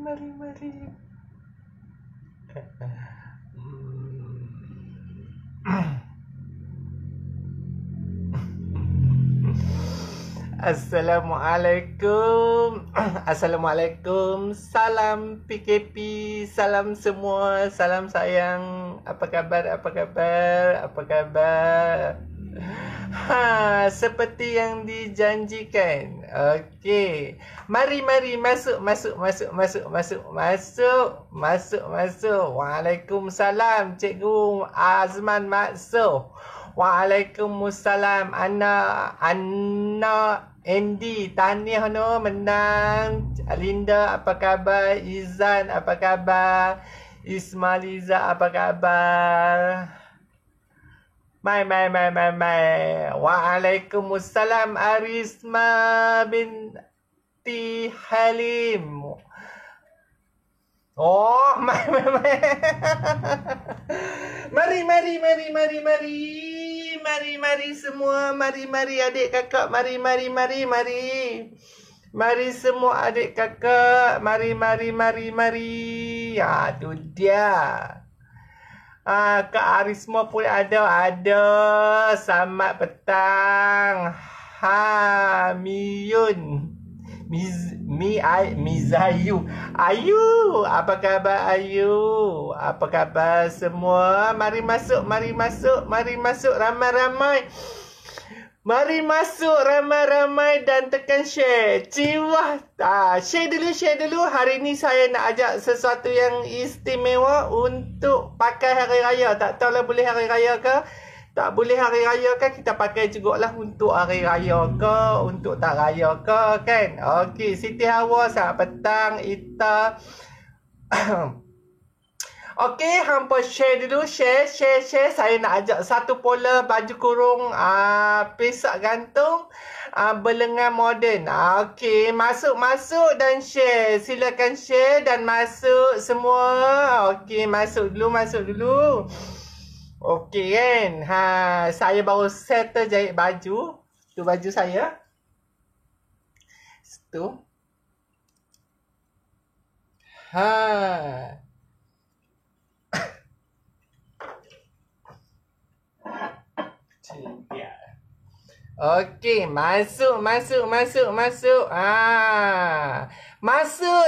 mari. Assalamualaikum. Assalamualaikum. Salam PKP. Salam semua. Salam sayang. Apa khabar? Seperti yang dijanjikan. Okey. Mari masuk. Waalaikumsalam Cikgu Azman Maksud. Waalaikumsalam Anna Andy, tahniah no menang. Linda apa khabar? Izan apa khabar? Ismailiza apa khabar? Mai. Waalaikumsalam Arisma binti Halim. Oh, mai. Mari semua. Mari adik kakak. Mari. Mari semua adik kakak. Mari. Tu dia. Kak Arisma pun ada. Selamat petang. Miyun. Mizayu. Ayu, apa khabar Ayu? Apa khabar semua? Mari masuk ramai-ramai. Mari masuk ramai-ramai dan tekan share. Ciwah. Share dulu. Hari ni saya nak ajak sesuatu yang istimewa untuk pakai hari raya. Tak tahulah boleh hari raya ke? Tak boleh hari raya kan, kita pakai jugalah untuk hari raya ke, untuk tak raya ke kan. Okey, Siti Hawa selamat petang. Ita. Okey, hampa share dulu. Share. Saya nak ajak satu pola baju kurung pesak gantung berlengan moden. Okey, masuk dan share. Silakan share dan masuk semua. Okey, masuk dulu. Okey kan. Saya baru settle jahit baju. Tu baju saya. Tu. Okey, masuk. Masuk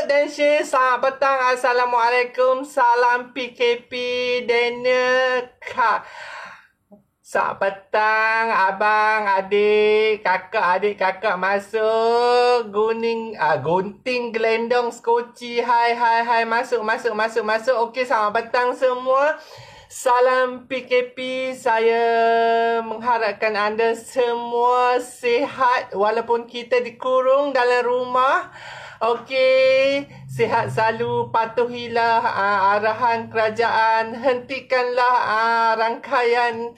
dan share. Selamat petang. Assalamualaikum. Salam PKP. Daniel Kak. Selamat petang abang, adik, kakak masuk. Gunting gelendong skoci. Hai. Masuk. Okey, selamat petang semua. Salam PKP. Saya mengharapkan anda semua sihat walaupun kita dikurung dalam rumah. Okey, sihat selalu, patuhilah arahan kerajaan, hentikanlah rangkaian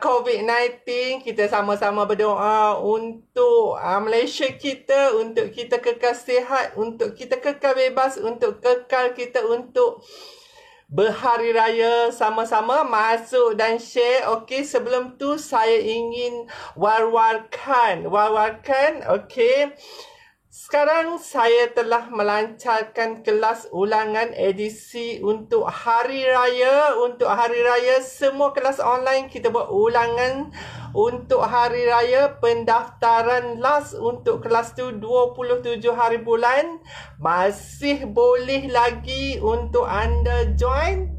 COVID-19. Kita sama-sama berdoa untuk Malaysia kita, untuk kita kekal sihat, untuk kita kekal bebas, untuk kekal kita untuk berhari raya sama-sama. Masuk dan share. Okey, sebelum tu saya ingin war-warkan. Okey. Sekarang saya telah melancarkan kelas ulangan edisi untuk hari raya. Untuk hari raya, semua kelas online kita buat ulangan untuk hari raya. Pendaftaran last untuk kelas tu 27 hari bulan. Masih boleh lagi untuk anda join.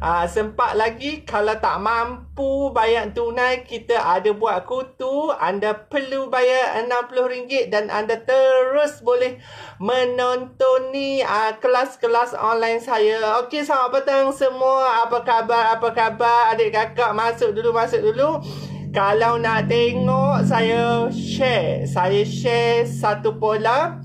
Sempat lagi. Kalau tak mampu bayar tunai, kita ada buat kutu. Anda perlu bayar RM60 dan anda terus boleh menontoni kelas-kelas online saya. Okey, selamat petang semua. Apa khabar? Adik kakak, masuk dulu. Kalau nak tengok, saya share satu pola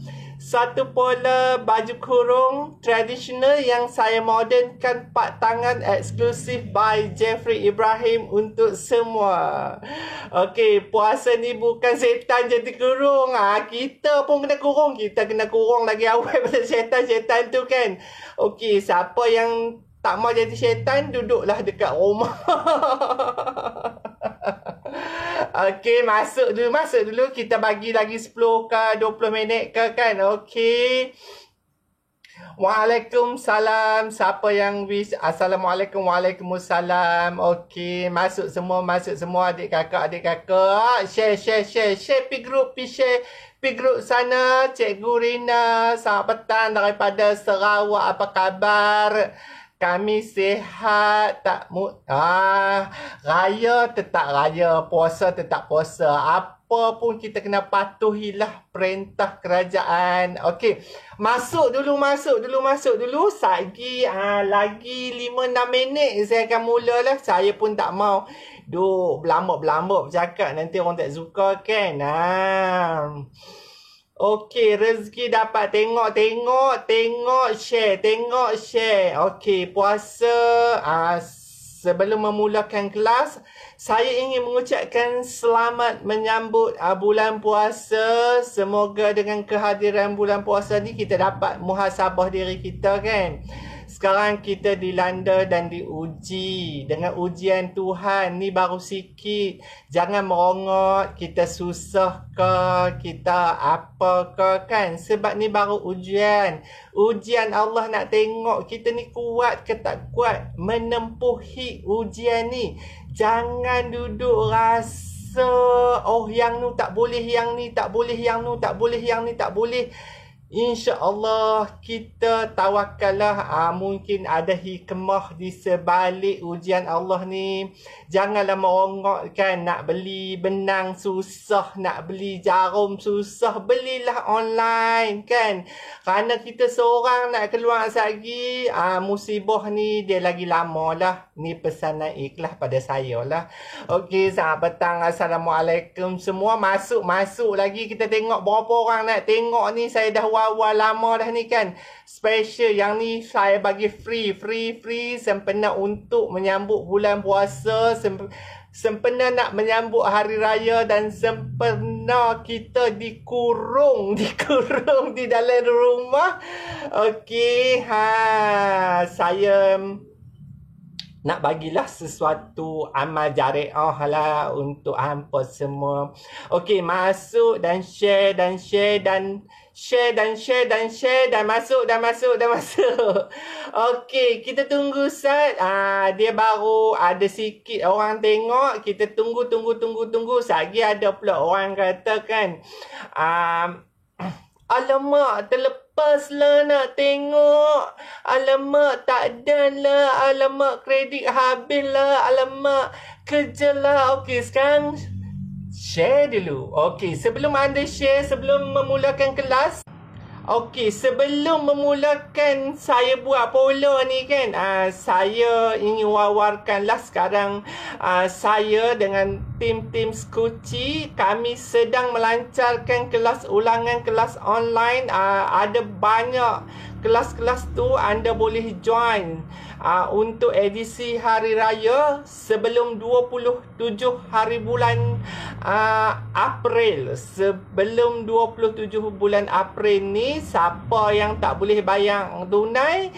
baju kurung tradisional yang saya modernkan, part tangan eksklusif by Jeffrey Ibrahim untuk semua. Okey, puasa ni bukan setan jadi kurung. Kita pun kena kurung. Kita kena kurung lagi awal pada setan tu kan. Okey, siapa yang tak mau jadi syaitan, duduklah dekat rumah. Okey, masuk dulu. Kita bagi lagi 10 ke 20 minit ke kan. Okey. Waalaikumsalam. Siapa yang wish? Assalamualaikum. Waalaikumsalam. Okey, masuk semua adik kakak. Share pi group, pi group sana. Cikgu Rina, selamat petang daripada Sarawak. Apa khabar? Kami sihat, raya tetap raya, puasa tetap puasa. Apa pun kita kena patuhilah perintah kerajaan. Okey, masuk dulu. Lagi 5-6 minit saya akan mulalah. Saya pun tak mau duk berlambak bercakap, nanti orang tak suka kan. Okey, rezeki dapat tengok, share. Okey, puasa. Sebelum memulakan kelas, saya ingin mengucapkan selamat menyambut bulan puasa. Semoga dengan kehadiran bulan puasa ni kita dapat muhasabah diri kita kan. Sekarang kita dilanda dan diuji dengan ujian Tuhan. Ni baru sikit. Jangan merongot kita susah ke, kita apa ke kan. Sebab ni baru ujian. Ujian Allah nak tengok kita ni kuat ke tak kuat menempuhi ujian ni. Jangan duduk rasa yang nu tak boleh, yang ni tak boleh, yang nu tak boleh, yang ni tak boleh. InsyaAllah kita tawakallah. Mungkin ada hikmah di sebalik ujian Allah ni. Janganlah merongok kan. Nak beli benang susah, nak beli jarum susah, belilah online kan. Kerana kita seorang nak keluar lagi, musibah ni dia lagi lama lah. Ni pesanan ikhlas pada saya lah. Okey, selamat petang. Assalamualaikum semua. Masuk lagi. Kita tengok berapa orang nak tengok ni. Saya dah awal lama dah ni kan. Special yang ni saya bagi free sempena untuk menyambut bulan puasa, sempena nak menyambut hari raya dan sempena kita dikurung di dalam rumah. Okey, saya nak bagilah sesuatu amal jariah lah untuk hampa semua. Okey, masuk dan share dan masuk. Okey, kita tunggu Sat. Dia baru ada sikit orang tengok. Kita tunggu. Lagi ada pula orang kata kan, alamak, terlepas lah nak tengok. Alamak, tak ada lah. Alamak, kredit habis lah. Alamak, kerja lah. Okey, sekarang share dulu. Okey, sebelum anda share, sebelum memulakan kelas. Okey, sebelum memulakan saya buat polo ni kan, saya ingin wawarkanlah sekarang saya dengan tim Skuci, kami sedang melancarkan kelas ulangan, kelas online. Ada banyak kelas-kelas tu anda boleh join untuk edisi hari raya sebelum 27 hari bulan April. Sebelum 27 bulan April ni, siapa yang tak boleh bayar tunai,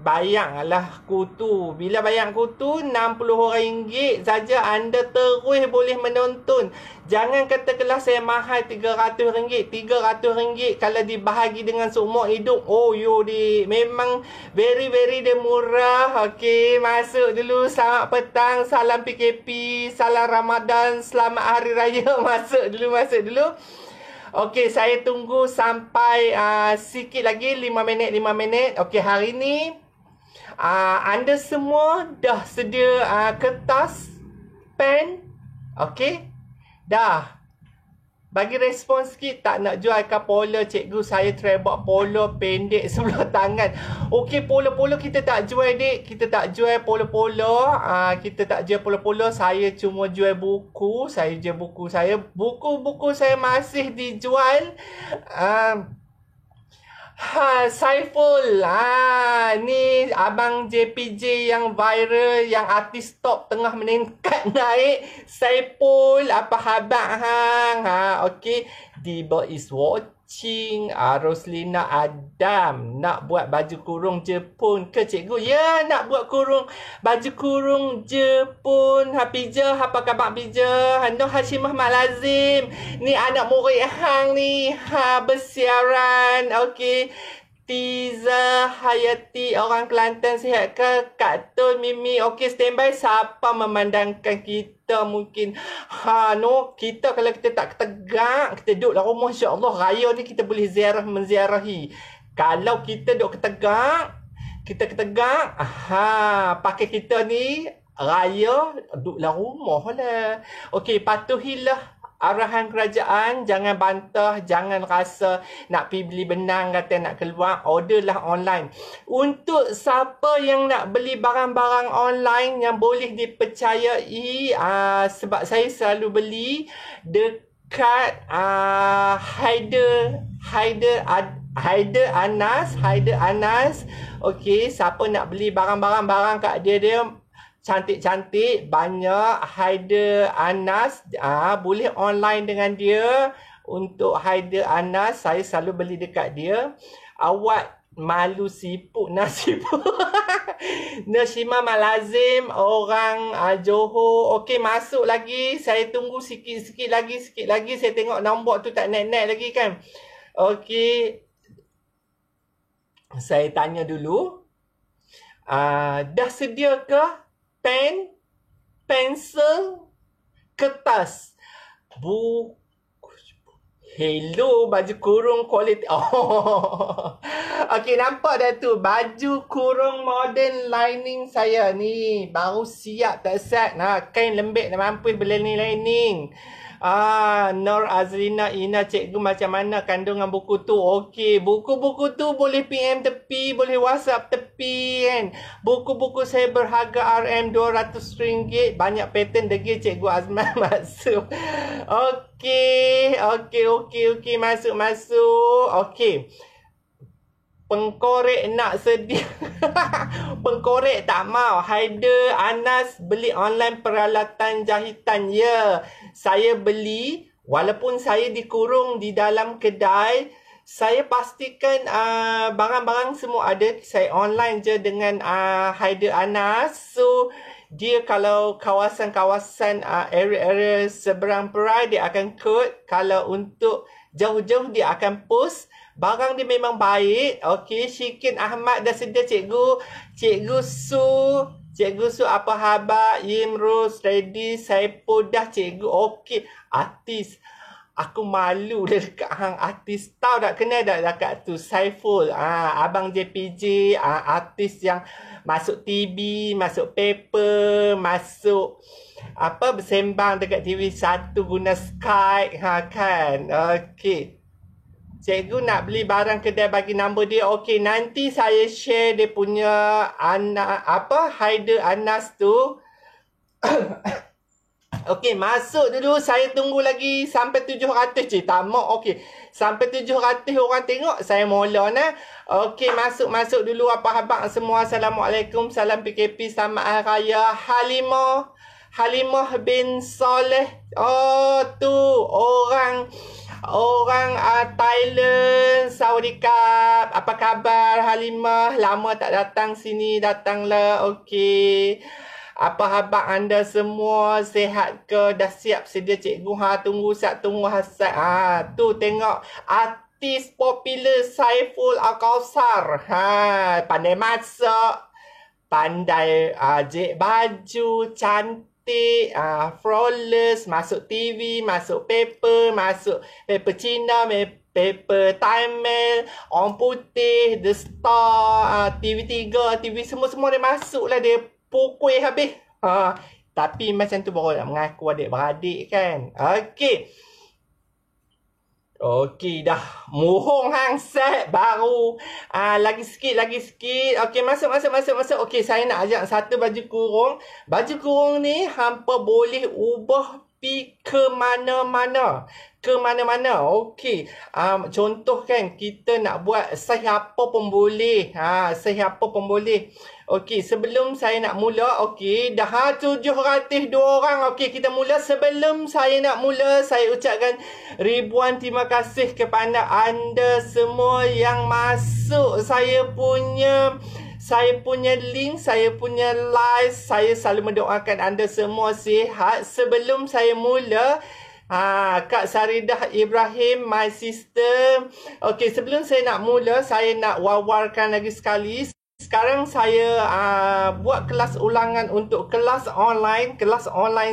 bayanglah kutu. Bila bayar kutu RM60 saja, anda terus boleh menonton. Jangan kata kelas saya mahal RM300. RM300 kalau dibahagi dengan seumur hidup, memang very dia murah. Okey, masuk dulu. Selamat petang, salam PKP, salam Ramadan, selamat hari raya. Masuk dulu. Okey, saya tunggu sampai sikit lagi, 5 minit. Okey, hari ni anda semua dah sedia kertas, pen? Okey? Dah. Bagi respon sikit, tak nak jual ke polo cikgu, saya try buat polo pendek sebelah tangan. Okey, polo kita tak jual dik. Kita tak jual polo. Kita tak jual polo. Saya cuma jual buku. Buku saya masih dijual. Saiful. Ni abang JPJ yang viral, yang artis top tengah meningkat naik. Saiful, apa khabar hang? Okey, Diba is watching. Roslina Adam nak buat baju kurung Jepun ke cikgu? Ya, nak buat baju kurung Jepun. Pija, apa khabar Pija? Noh Hashimah Malazim. Ni anak murid hang ni bersiaran. Okey, Tiza Hayati orang Kelantan, sihat ke? Kak Tun, Mimi, okey, standby. Siapa memandangkan kita mungkin? Kita kalau kita tak tegak, kita duduk dalam rumah, insya-Allah raya ni kita boleh menziarahi. Kalau kita duduk ketegak, pakai kita ni raya duduk dalam rumah lah. Okey, patuhilah arahan kerajaan, jangan bantah, jangan rasa nak pergi beli benang, kata nak keluar, orderlah online. Untuk siapa yang nak beli barang-barang online yang boleh dipercayai, sebab saya selalu beli dekat Haider Anas. Okey, siapa nak beli barang-barang kat dia cantik-cantik, banyak. Haider Anas, boleh online dengan dia. Untuk Haider Anas, saya selalu beli dekat dia. Awak malu siput nasib. Nashima Malazim, orang Johor. Okey, masuk lagi. Saya tunggu sikit lagi. Saya tengok nombor tu tak naik-naik lagi kan. Okey, saya tanya dulu. Dah sedia ke pen, pensel, kertas, buku? Hello, baju kurung kualiti. Okey, nampak dah tu baju kurung modern lining saya ni. Baru siap tak set. Kain lembik dah mampu berlining. Nur Azrina Ina, cikgu macam mana kandungan buku tu? Okey, buku-buku tu boleh PM tepi, boleh WhatsApp tepi kan. Buku-buku saya berharga RM200. Banyak pattern degil, cikgu Azman masuk. Okey, masuk. Okey. Pengkorek nak sedia. Pengkorek tak mau. Haider Anas beli online peralatan jahitan. Ya, saya beli. Walaupun saya dikurung di dalam kedai, saya pastikan barang-barang semua ada. Saya online je dengan Haider Anas. So, dia kalau kawasan-kawasan area-area seberang perai, dia akan kod. Kalau untuk jauh-jauh, dia akan post. Barang dia memang baik. Okey, Syikin Ahmad dah sedia, cikgu. Cikgu Su apa khabar? Imrus ready. Saya pun dah, cikgu. Okey, artis. Aku malu dekat hang artis. Tahu tak, kenal tak dekat tu? Saiful. Abang JPJ. Artis yang masuk TV, masuk paper, masuk bersembang dekat TV1 guna Skype. Kan? Okey. Cikgu nak beli barang kedai, bagi nombor dia. Okey, nanti saya share dia punya Haider Anas tu. Okey, masuk dulu. Saya tunggu lagi sampai 700 je. Tak mau. Okey, sampai 700 orang tengok, saya mula nah. Okey, masuk dulu. Apa khabar semua? Assalamualaikum. Salam PKP. Selamat Hari Raya. Halimah bin Soleh. Oh, tu orang Thailand, Sawadikap. Apa khabar Halimah? Lama tak datang sini, datanglah. Okey. Apa khabar anda semua? Sihat ke? Dah siap sedia, cikgu? Tunggu hasad. Tu tengok artis popular Saiful Al-Kausar. Pandai masak, pandai jahit baju, cantik. Flawless, masuk TV, masuk paper Cina, paper Time Mail, Orang Putih, The Star, TV3, TV semua dia masuk lah. Dia pukul habis. Tapi macam tu baru nak mengaku adik-beradik kan. Okey, dah muhung hang set baru. Lagi sikit. Okey, masuk. Okey, saya nak ajak satu baju kurung. Baju kurung ni hampa boleh ubah pi ke mana-mana. Okey. Contoh kan, kita nak buat siapa pun boleh. Okey, sebelum saya nak mula, okey, dah 702 orang. Okey, kita mula. Sebelum saya nak mula, saya ucapkan ribuan terima kasih kepada anda semua yang masuk saya punya link, saya punya live. Saya selalu mendoakan anda semua sihat. Sebelum saya mula, Kak Saridah Ibrahim, my sister. Okey, sebelum saya nak mula, saya nak wawarkan lagi sekali. Sekarang saya buat kelas ulangan untuk kelas online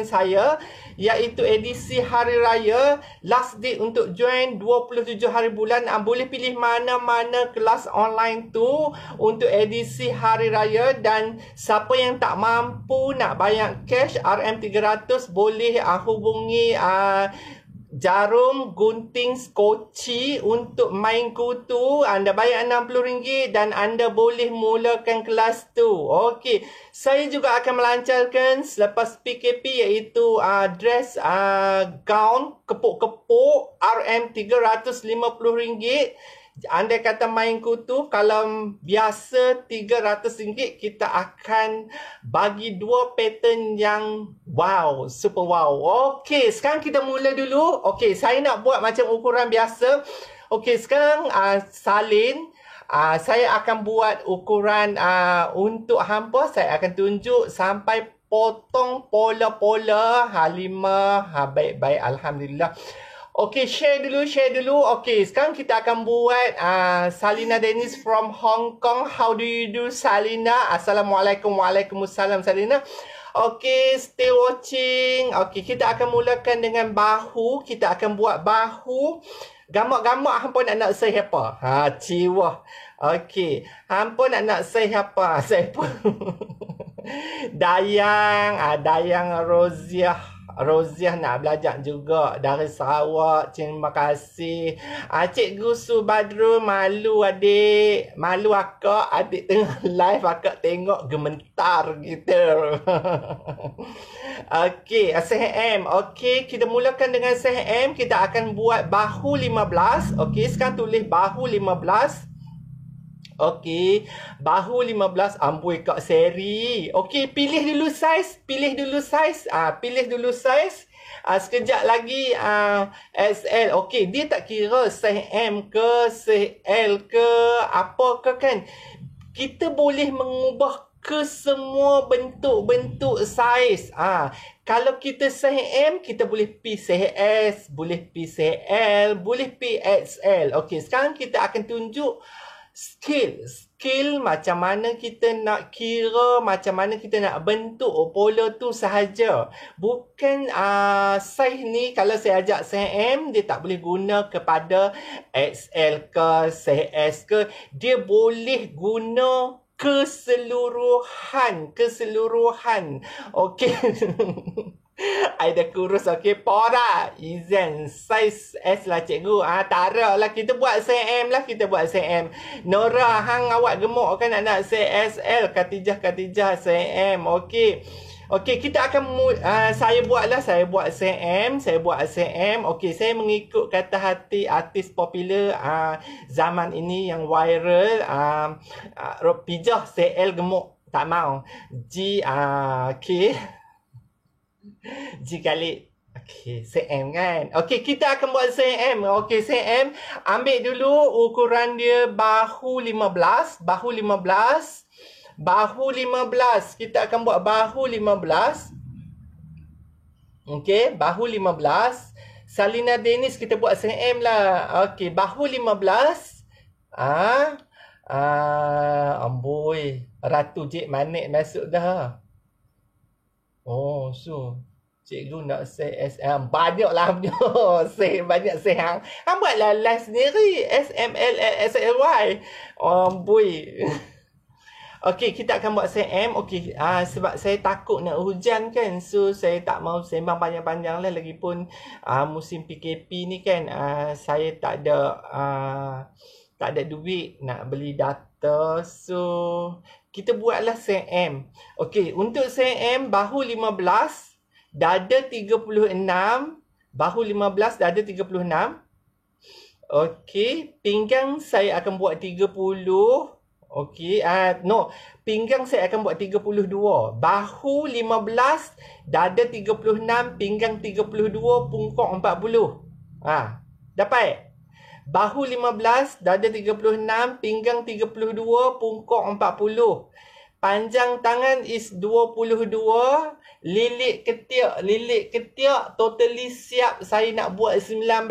saya, iaitu edisi Hari Raya. Last date untuk join 27 hari bulan. Boleh pilih mana-mana kelas online tu untuk edisi Hari Raya. Dan siapa yang tak mampu nak bayar cash RM300, boleh hubungi Jarum Gunting Skoci untuk main kutu. Anda bayar RM60 dan anda boleh mulakan kelas tu. Okey, saya juga akan melancarkan selepas PKP, iaitu dress gown kepuk-kepuk RM350. Andai kata main kutu, kalau biasa RM300, kita akan bagi 2 pattern yang wow, super wow. Okey, sekarang kita mula dulu. Okey, saya nak buat macam ukuran biasa. Okey, sekarang salin. Saya akan buat ukuran untuk hampa. Saya akan tunjuk sampai potong pola-pola. 5. Baik-baik, alhamdulillah. Okey, share dulu. Okey, sekarang kita akan buat Salina Dennis from Hong Kong. How do you do, Salina? Assalamualaikum. Waalaikumsalam, Salina. Okey, stay watching. Okey, kita akan mulakan dengan bahu. Kita akan buat bahu. Gamak-gamak hampa nak say apa? Ciwah. Okey, hampa nak say apa? Say apa? Dayang Roziah nak belajar juga dari Sarawak. Terima kasih. Cikgu Subadrul, malu adik. Malu akak. Adik tengah live, akak tengok gementar gitu. Okey, SHM. Okey, kita mulakan dengan SHM. Kita akan buat bahu 15. Okey, sekarang tulis bahu 15. Okey, bahu 15. Amboi Kak Seri. Okey, pilih dulu saiz. Pilih dulu saiz. Sekejap lagi XL. Okey, dia tak kira saiz M ke, saiz L ke, apa ke kan. Kita boleh mengubah ke semua bentuk-bentuk saiz. Kalau kita saiz M, kita boleh pi saiz S, boleh pi saiz L, boleh pi XL. Okey, sekarang kita akan tunjuk skill macam mana kita nak kira, macam mana kita nak bentuk pola tu sahaja. Bukan saiz ni, kalau saya ajak saiz M, dia tak boleh guna kepada XL ke, saiz S ke. Dia boleh guna keseluruhan. Okey. I dah kurus. Okey, Pora Izan saiz S lah cikgu. Tara lah, kita buat saiz M lah. Nora, hang awak gemuk kan nak saiz SL. Katijah saiz M. Okey, kita akan saya buat saiz M. Okey, saya mengikut kata hati artis popular zaman ini yang viral. Pijah saiz L gemuk, tak mau. Okey. Kali. Okey, CM kan. Okey, kita akan buat CM. Okey, CM. Ambil dulu ukuran dia bahu 15. Kita akan buat bahu 15. Okey, bahu 15. Salina Dennis, kita buat CM lah. Okey, bahu 15. Amboi. Ratu Jek Manik masuk dah. Oh, cikgu nak say SM. Banyaklah say, banyak say hang. Hang buatlah live sendiri. SML, SLY. Boy. Okey, kita akan buat CM. Okey, sebab saya takut nak hujan kan. So, saya tak mau sembang panjang-panjang lah. Lagipun musim PKP ni kan, saya tak ada duit nak beli data. So, kita buatlah CM. Okey, untuk CM bahu 15, dada 36. Bahu 15, dada 36. Okey, pinggang saya akan buat 30. Okey, pinggang saya akan buat 32. Bahu 15, dada 36, pinggang 32, pungkok 40. Dapat? Bahu 15, dada 36, pinggang 32, pungkok 40. Panjang tangan is 22. Lilit ketiak totally siap saya nak buat 19.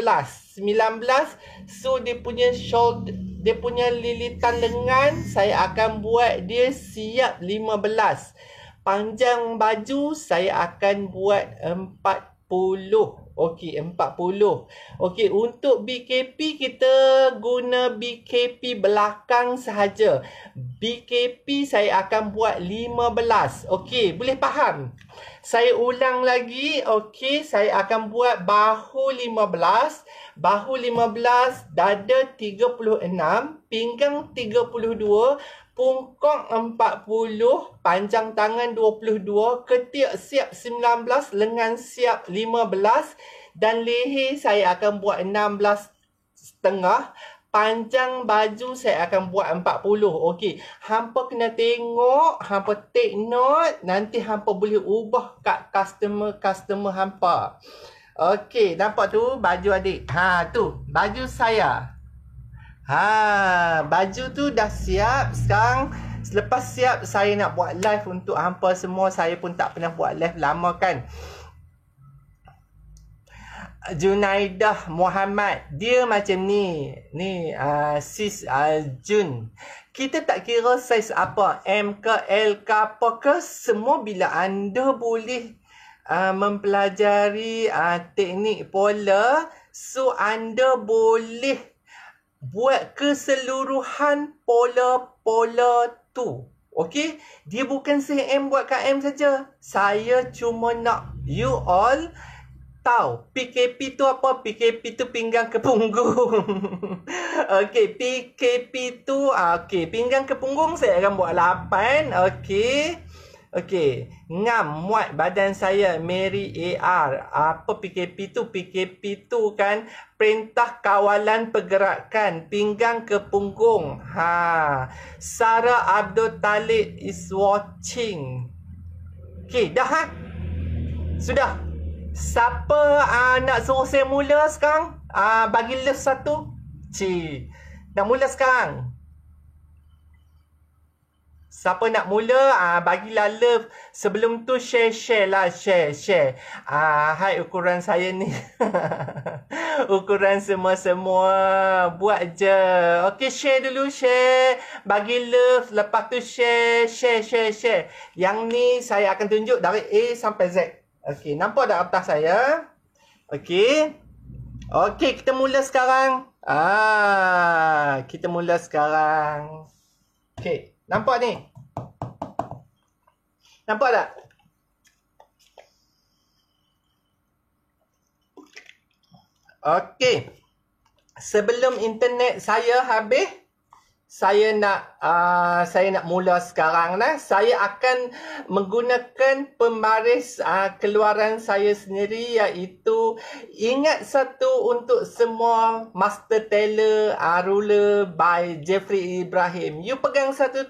So dia punya shoulder, dia punya lilitan lengan saya akan buat dia siap 15. Panjang baju saya akan buat 40. Okey, 40. Okey, untuk BKP kita guna BKP belakang sahaja. BKP saya akan buat 15. Okey, boleh faham? Saya ulang lagi. Okey, saya akan buat bahu 15. Bahu 15, dada 36, pinggang 32, pungkok 40, panjang tangan 22, ketiak siap 19, lengan siap 15 dan leher saya akan buat 16,5. Panjang baju saya akan buat 40. Okey, hampa kena tengok, hampa take note, nanti hampa boleh ubah kat customer hampa. Okey, nampak tu baju adik. Ha, tu baju saya. Ha, baju tu dah siap. Sekarang selepas siap saya nak buat live untuk hampa semua. Saya pun tak pernah buat live lama kan. Junaidah Muhammad, dia macam ni. Ni sis Jun. Kita tak kira saiz apa, M ke L ke apa ke, semua bila anda boleh mempelajari teknik pola, so anda boleh buat keseluruhan pola-pola tu. Okey? Dia bukan CM buat KM saja. Saya cuma nak you all tahu PKP tu apa? PKP tu pinggang ke punggung. Okey, PKP tu okey, pinggang ke punggung saya akan buat 8. Okey. Okey, ngam muat badan saya Mary AR. Apa PKP tu? PKP tu kan perintah kawalan pergerakan pinggang ke punggung. Ha. Sarah Abdul Talib is watching. Okey, dah ha? Sudah. Siapa nak suruh saya mula sekarang? Bagi love 1. Nak mula sekarang? Siapa nak mula, bagilah love. Sebelum tu share lah. Share. Hai ukuran saya ni. Ukuran semua-semua. Buat je. Okey, share dulu, share. Bagi love. Lepas tu share. Yang ni saya akan tunjuk dari A sampai Z. Okey, nampak tak atas saya? Okey. Okey, kita mula sekarang. Kita mula sekarang. Okey. Nampak ni? Nampak tak? Okey. Sebelum internet saya habis, saya nak mula sekarang lah. Saya akan menggunakan pembaris keluaran saya sendiri, iaitu ingat satu untuk semua, Master Tailor Ruler by Jeffrey Ibrahim. You pegang satu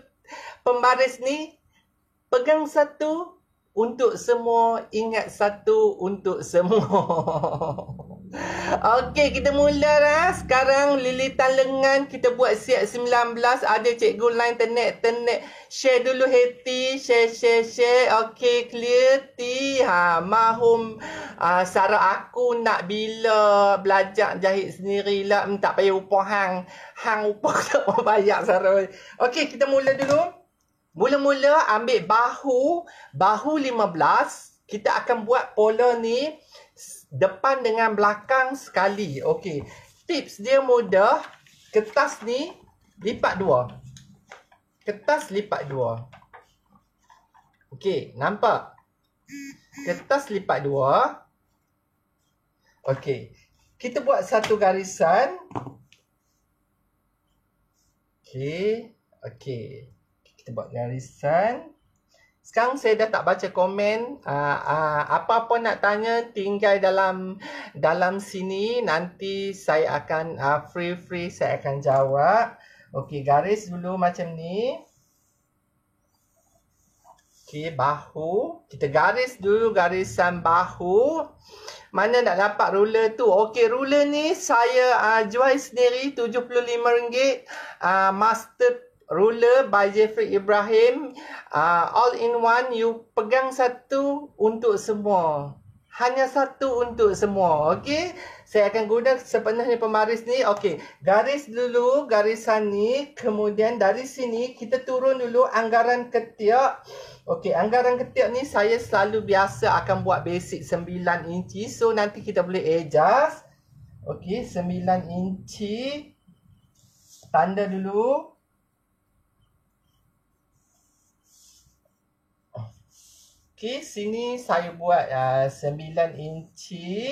pembaris ni, pegang satu untuk semua, ingat satu untuk semua. Okey, kita mula dah. Sekarang lilitan lengan kita buat siap 19. Ada cikgu line ternet. Share dulu Heti. Share. Okey, clear. Mahum. Sarah aku nak bila belajar jahit sendirilah. Tak payah upah hang upah tak mau bayar Sarah. Okey, kita mula dulu. Mula-mula ambil bahu 15. Kita akan buat pola ni depan dengan belakang sekali. Okey. Tips dia mudah. Kertas ni lipat 2. Kertas lipat 2. Okey, nampak? Kertas lipat 2. Okey. Kita buat satu garisan. Okey. Kita buat garisan. Sekarang saya dah tak baca komen. Apa-apa nak tanya tinggal dalam sini. Nanti saya akan free saya akan jawab. Okey, garis dulu macam ni. Okey, bahu. Kita garis dulu garisan bahu. Mana nak dapat ruler tu? Okey, ruler ni saya jual sendiri RM75. Master ruler by Jeffrey Ibrahim. All in one, you pegang satu untuk semua. Hanya satu untuk semua. Okey. Saya akan guna sepenuhnya pemaris ni. Okey. Garis dulu garisan ni. Kemudian dari sini kita turun dulu anggaran ketiak. Okey. Anggaran ketiak ni saya selalu biasa akan buat basic 9 inci. So nanti kita boleh adjust. Okey. 9 inci. Tanda dulu. Okey, sini saya buat 9 inci.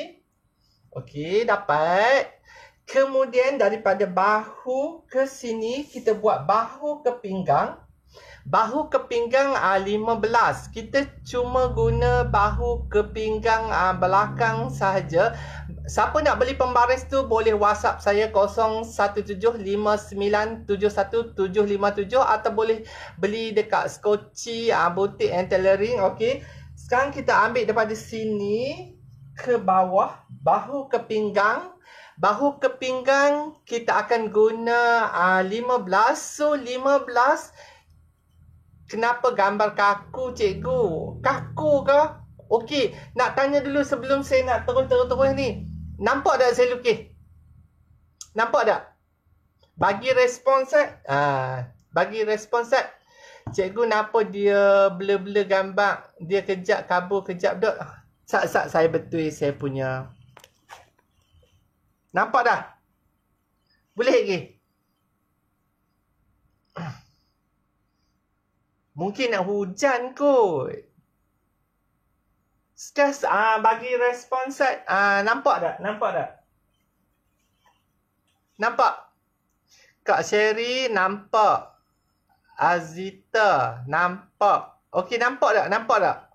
Okey, dapat. Kemudian daripada bahu ke sini, kita buat bahu ke pinggang. Bahu ke pinggang 15. Kita cuma guna bahu ke pinggang belakang sahaja. Siapa nak beli pembaris tu boleh WhatsApp saya 0175971757 atau boleh beli dekat Skoci Butik and Tailoring. Okey. Sekarang kita ambil daripada sini ke bawah, bahu ke pinggang. Bahu ke pinggang kita akan guna 15. So 15. Kenapa gambar kaku, cikgu? Kaku ke? Okey, nak tanya dulu sebelum saya nak terus ni. Nampak tak saya lukis? Nampak tak? Bagi respon set. Bagi respon set. Cikgu, kenapa dia blur-blur gambar? Dia kejap kabur, kejap dot. Saya betul saya punya. Nampak dah? Boleh lagi? Mungkin nak hujan kot. Sekarang bagi respon set. Nampak tak? Nampak tak? Nampak? Kak Sherry nampak. Azita nampak. Okey, nampak tak? Nampak tak?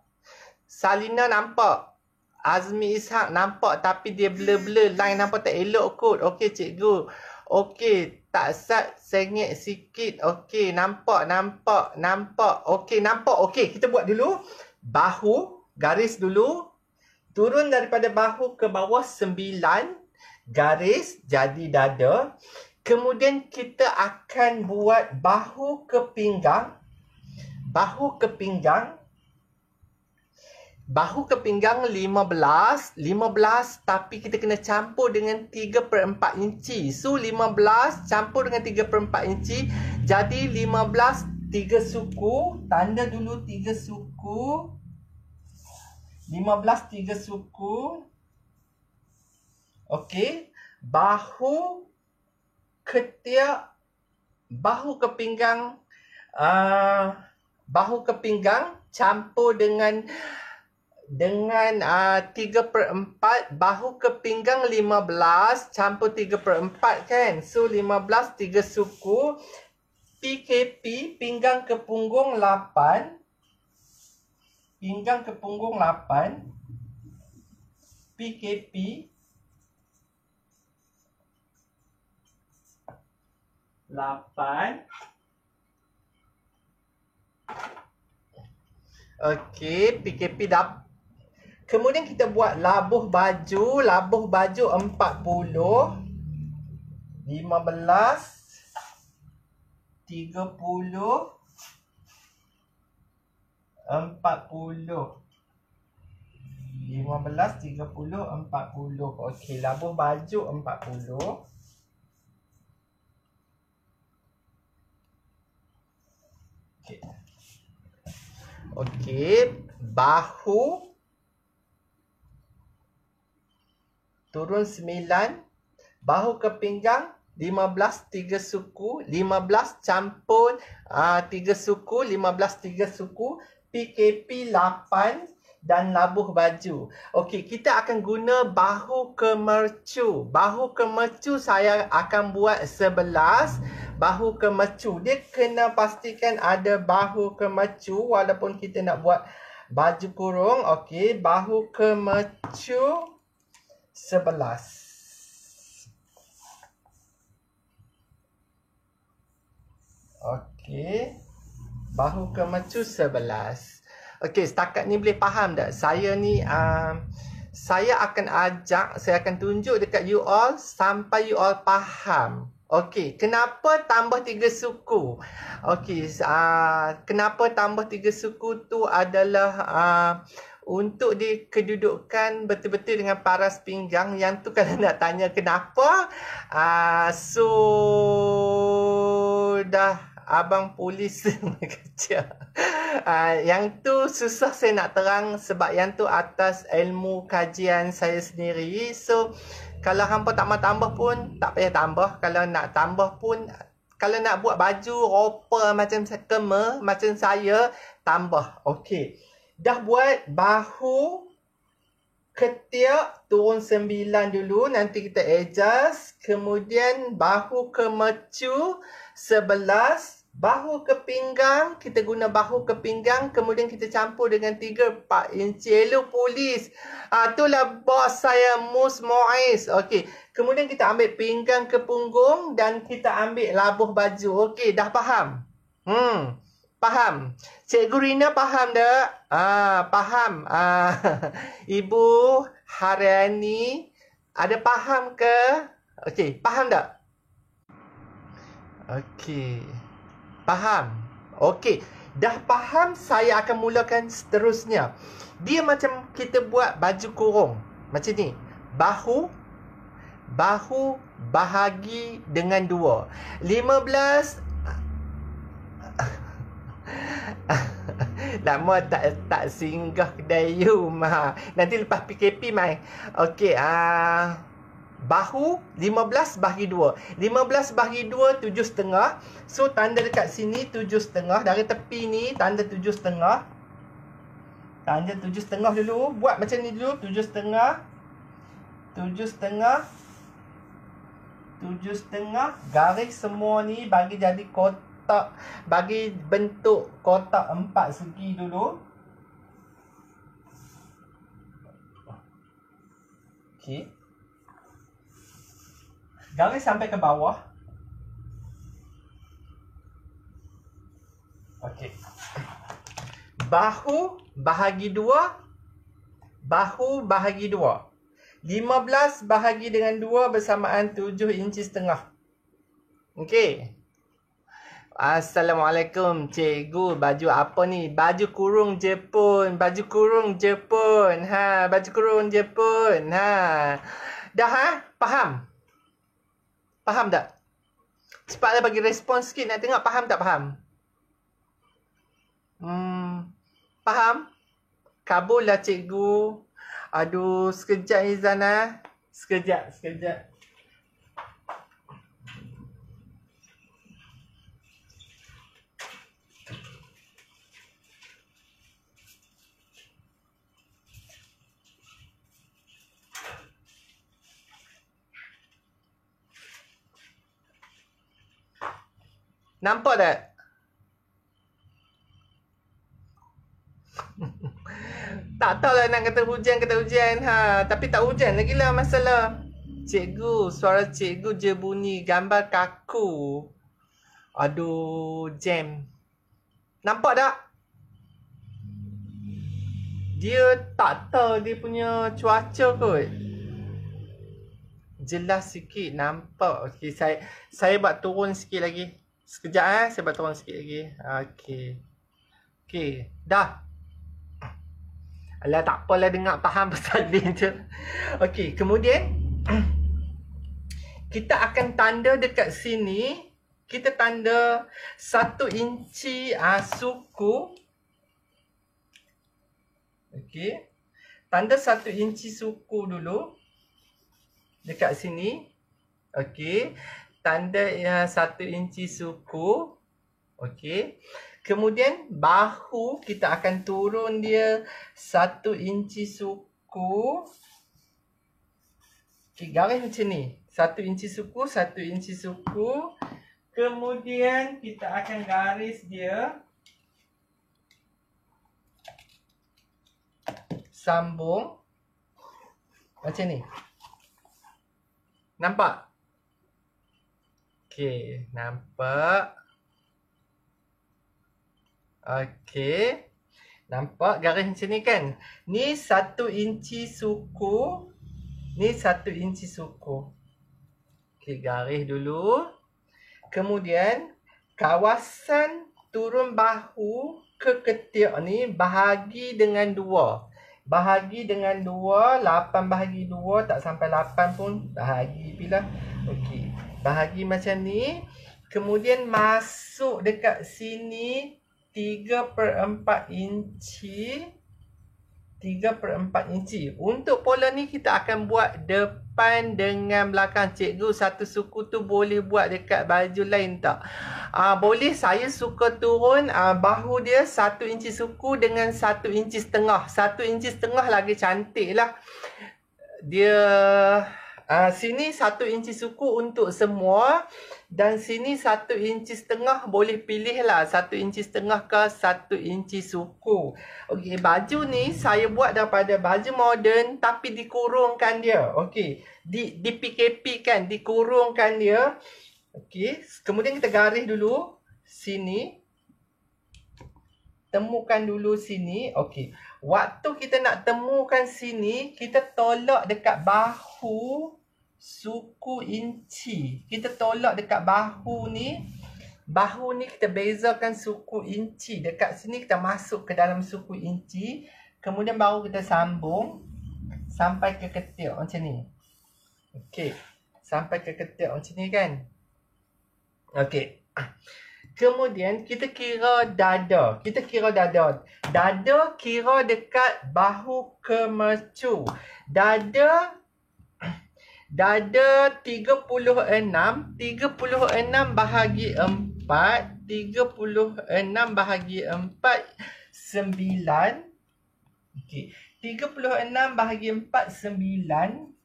Salina nampak. Azmi Ishak nampak tapi dia blur-blur. Line nampak tak elok kot. Okey cikgu. Okey, tak sat sengit sikit. Okey, nampak. Okey, nampak. Okey, kita buat dulu. Bahu. Garis dulu. Turun daripada bahu ke bawah 9. Garis jadi dada. Kemudian kita akan buat bahu ke pinggang. Bahu ke pinggang. Bahu ke pinggang 15. 15 tapi kita kena campur dengan 3/4 inci. So 15 campur dengan 3/4 inci. Jadi 15 3 suku. Tanda dulu 3 suku. 15 3 suku. Okey. Bahu ketiak. Bahu ke pinggang. Bahu ke pinggang. Campur dengan 3/4. Bahu ke pinggang 15. Campur 3/4 kan. So 15 3 suku. PKP. Pinggang ke punggung 8. Pinggang ke punggung 8. PKP 8. Okey, PKP dah. Kemudian kita buat labuh baju. Labuh baju 40. 15. 30. 40. 15, 30, 40. Okey, labuh baju 40. Okey. Okey, bahu turun 9. Bahu ke pinggang 15 3 suku. 15 campur 3 suku. 15 3 suku. PKP 8 dan labuh baju. Okey, kita akan guna bahu ke mercu. Bahu ke mercu saya akan buat 11. Bahu ke mercu. Dia kena pastikan ada bahu ke mercu walaupun kita nak buat baju kurung. Okey, bahu ke mercu 11. Okey. Bahu ke mercu 11. Okey, setakat ni boleh faham tak? Saya ni saya akan ajak, saya akan tunjuk dekat you all sampai you all faham. Okey, kenapa tambah 3 suku? Okey, kenapa tambah 3 suku tu adalah untuk dikedudukan betul-betul dengan paras pinggang. Yang tu kalau nak tanya kenapa, sudah abang polis kerja. Yang tu susah saya nak terang sebab yang tu atas ilmu kajian saya sendiri. So kalau hampa tak mau tambah pun tak payah tambah. Kalau nak tambah pun, kalau nak buat baju ropa macam macam saya, tambah. Okey. Dah buat bahu ketiak turun 9 dulu, nanti kita adjust. Kemudian bahu ke mercu 11. Bahu ke pinggang, kita guna bahu ke pinggang. Kemudian kita campur dengan 3/4 inci. Hello polis. Itulah bos saya, Mus Mois. Okey. Kemudian kita ambil pinggang ke punggung dan kita ambil labuh baju. Okey, dah faham? Faham? Cikgu Rina faham tak? Faham. Ibu Haryani ada faham ke? Okey, faham tak? Okey. Faham? Okey. Dah faham, saya akan mulakan seterusnya. Dia macam kita buat baju kurung. Macam ni. Bahu bahagi dengan 2. 15. Lama tak singgah kedai you. Nanti lepas PKP mai. Okey. Bahu 15 bahagi 2. 15 bahagi 2 7,5. So tanda dekat sini 7,5. Dari tepi ni tanda 7,5. Tanda 7,5 dulu. Buat macam ni dulu. 7,5. 7,5. 7,5. Garis semua ni bagi jadi kotak. Bagi bentuk kotak 4 segi dulu. Okey. Garis sampai ke bawah. Okey. Bahu bahagi 2. Bahu bahagi 2. 15 bahagi dengan 2 bersamaan 7,5 inci. Okey. Assalamualaikum cikgu. Baju apa ni? Baju kurung Jepun. Baju kurung Jepun. Baju kurung Jepun. Dah faham? Faham tak? Cepatlah bagi respon sikit, nak tengok faham tak faham? Faham? Kabul lah cikgu. Aduh, sekejap Izana. Sekejap. Nampak tak? Tak tahulah nak kata hujan. Tapi tak hujan lagi lah masalah. Cikgu, suara cikgu je bunyi. Gambar kaku. Aduh, jam. Nampak tak? Dia tak tahu dia punya cuaca kot. Jelas sikit, nampak. Okey, saya buat turun sikit lagi. Sekejap saya buat turun sikit lagi. Okey, dah. Alah, tak apalah, dengar faham pasal dia je. Okey, kemudian kita akan tanda dekat sini. Kita tanda 1 inci suku. Okey. Tanda 1 inci suku dulu. Dekat sini. Okey. Tanda 1 inci suku. Okey. Kemudian bahu kita akan turun dia 1 inci suku. Okey, garis macam ni. 1 inci suku, 1 inci suku. Kemudian kita akan garis dia. Sambung. Macam ni. Nampak? Okey, nampak. Okey. Nampak garis macam ni kan? Ni 1 inci suku. Ni 1 inci suku. Okey, garis dulu. Kemudian kawasan turun bahu ke ketiak ni bahagi dengan 2. Bahagi dengan 2, 8 bahagi 2, tak sampai 8 pun bahagi pilah. Okey, bahagi macam ni. Kemudian masuk dekat sini 3/4 inci. 3/4 inci. Untuk pola ni kita akan buat depan dengan belakang. Cikgu satu suku tu boleh buat dekat baju lain tak? Boleh. Saya suka turun bahu dia 1 inci suku dengan 1 inci setengah. 1 inci setengah lagi cantik lah. Dia sini 1 inci suku untuk semua. Dan sini 1 inci setengah, boleh pilih lah 1 inci setengah ke 1 inci suku. Okey, baju ni saya buat daripada baju moden tapi dikurungkan dia. Okey, di PKP kan, dikurungkan dia. Okey, kemudian kita garis dulu sini. Temukan dulu sini. Okey, waktu kita nak temukan sini, kita tolak dekat bahu suku inci. Kita tolak dekat bahu ni. Bahu ni kita bezakan suku inci. Dekat sini kita masuk ke dalam suku inci. Kemudian baru kita sambung sampai ke ketiak macam ni. Okey, sampai ke ketiak macam ni kan. Okey. Kemudian kita kira dada. Kita kira dada. Dada kira dekat bahu kemercu. Dada 36 bahagi 4. 36 bahagi 4 9. Okey, 36 bahagi 4 9.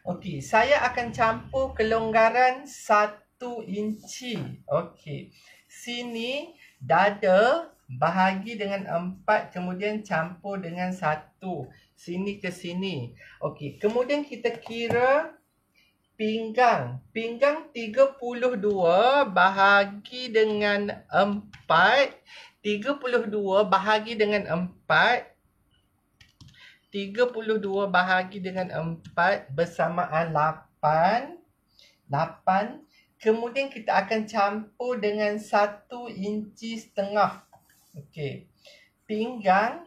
Okey, saya akan campur kelonggaran 1 inci. Okey, sini dada bahagi dengan 4, kemudian campur dengan 1. Sini ke sini. Okey, kemudian kita kira pinggang. Pinggang 32 bahagi dengan 4. 32 bahagi dengan 4. 32 bahagi dengan 4 bersamaan 8. 8. Kemudian kita akan campur dengan 1 inci setengah. Okey. Pinggang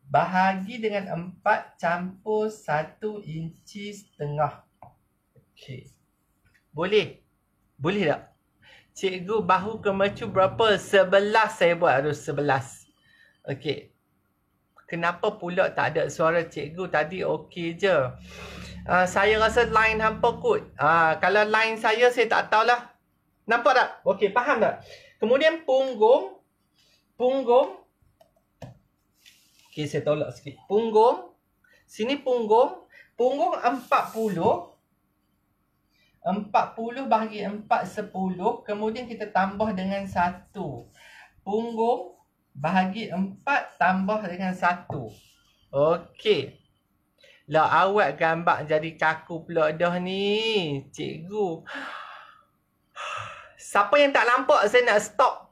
bahagi dengan 4 campur 1 inci setengah. Okey. Boleh? Boleh tak? Cikgu bahu kemercu berapa? 11 saya buat. Aduh, 11. Okey. Kenapa pula tak ada suara cikgu tadi? Okey je. Saya rasa line hampa kot. Kalau line saya tak tahulah. Nampak tak? Okey, faham tak? Kemudian punggung. Okey, saya tolak sikit. Punggung. Sini punggung. Punggung 40. 40 bahagi 4 10. Kemudian kita tambah dengan 1. Punggung bahagi 4 tambah dengan 1. Okey. Lah awak gambar jadi kaku pula dah ni, cikgu. Siapa yang tak nampak saya nak stop.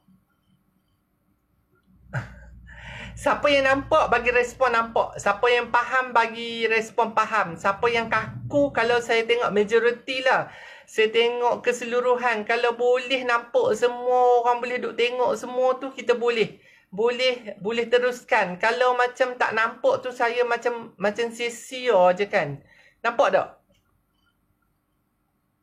Siapa yang nampak bagi respon nampak. Siapa yang faham bagi respon faham. Siapa yang kaku kalau saya tengok majoriti lah. Saya tengok keseluruhan. Kalau boleh nampak semua orang boleh duk tengok semua tu kita boleh. Boleh teruskan. Kalau macam tak nampak tu saya macam sia-sia je kan. Nampak tak?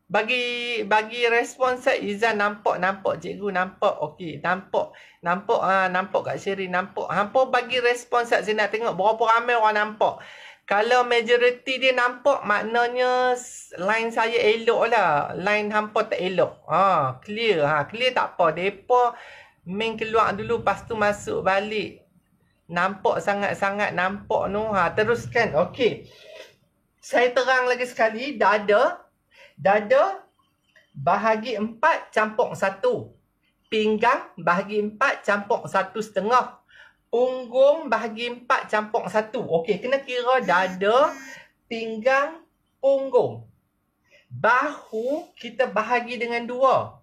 Bagi respon saya Izan nampak cikgu nampak. Okey, nampak kat Sherry nampak. Hampa bagi respon saya nak tengok berapa ramai orang nampak. Kalau majoriti dia nampak maknanya line saya elok lah. Line hampa tak elok. Clear. Clear tak apa. Depa main keluar dulu lepas tu masuk balik. Nampak sangat-sangat nampak tu. Teruskan. Okey. Saya terang lagi sekali. Dada bahagi 4 campur 1. Pinggang bahagi 4 campur 1/2. Punggung bahagi 4 campur 1. Okey, kena kira dada, pinggang, punggung. Bahu kita bahagi dengan 2.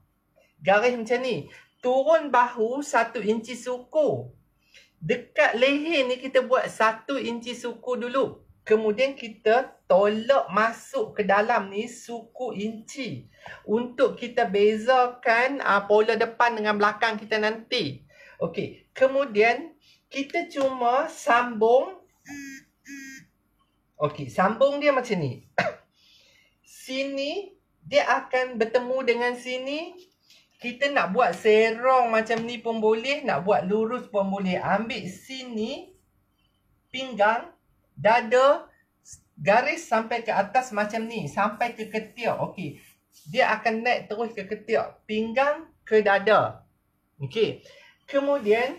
Garis macam ni. Turun bahu 1 inci suku. Dekat leher ni kita buat 1 inci suku dulu. Kemudian kita tolak masuk ke dalam ni suku inci. Untuk kita bezakan pola depan dengan belakang kita nanti. Okey. Kemudian kita cuma sambung. Okey, sambung dia macam ni. Sini dia akan bertemu dengan sini. Kita nak buat serong macam ni pun boleh, nak buat lurus pun boleh. Ambil sini pinggang, dada, garis sampai ke atas macam ni, sampai ke ketiak. Okey. Dia akan naik terus ke ketiak, pinggang ke dada. Okey. Kemudian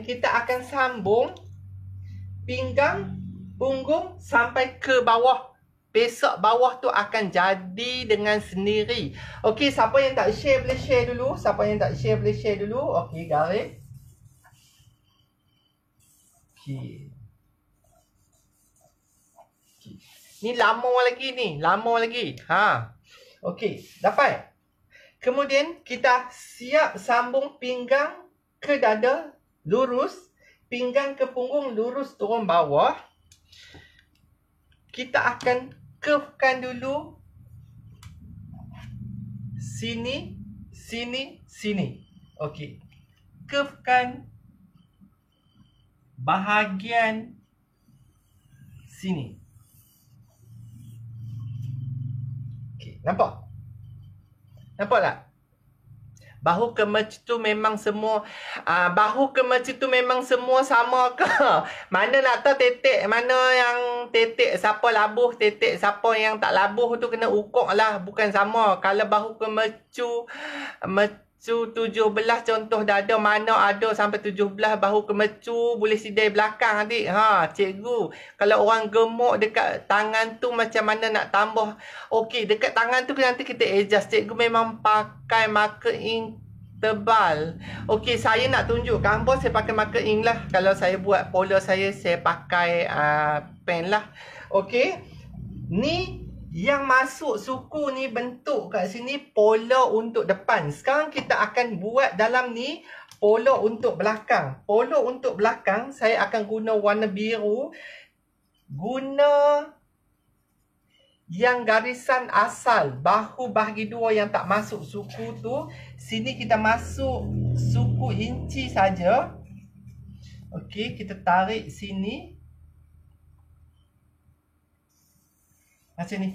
kita akan sambung pinggang, punggung sampai ke bawah. Besok bawah tu akan jadi dengan sendiri. Okey, siapa yang tak share boleh share dulu. Siapa yang tak share boleh share dulu. Okey, garis. Okey. Ni lama lagi ni. Lama lagi. Okey, dapat. Kemudian kita siap sambung pinggang ke dada. Lurus. Pinggang ke punggung lurus turun bawah. Kita akan curvekan dulu. Sini. Sini. Sini. Okey. Curvekan bahagian sini. Okey, nampak? Nampak tak? Bahu ke mercu tu memang semua bahu ke mercu tu memang semua sama ke? Mana nak tahu tetek mana yang tetek siapa labuh, tetek siapa yang tak labuh tu kena ukur lah, bukan sama. Kalau bahu ke mercu 17 contoh dada mana ada sampai 17 bahu ke mercu, boleh sidai belakang adik. Cikgu, kalau orang gemuk dekat tangan tu macam mana nak tambah? Okey, dekat tangan tu nanti kita adjust. Cikgu memang pakai marker ink tebal. Okey, saya nak tunjuk gambar saya pakai marker ink lah. Kalau saya buat pola saya pakai pen lah. Okey. Ni yang masuk suku ni bentuk kat sini pola untuk depan. Sekarang kita akan buat dalam ni pola untuk belakang. Pola untuk belakang saya akan guna warna biru. Guna yang garisan asal. Bahu bahagi dua yang tak masuk suku tu. Sini kita masuk suku inci saja. Okey, kita tarik sini. Macam ni.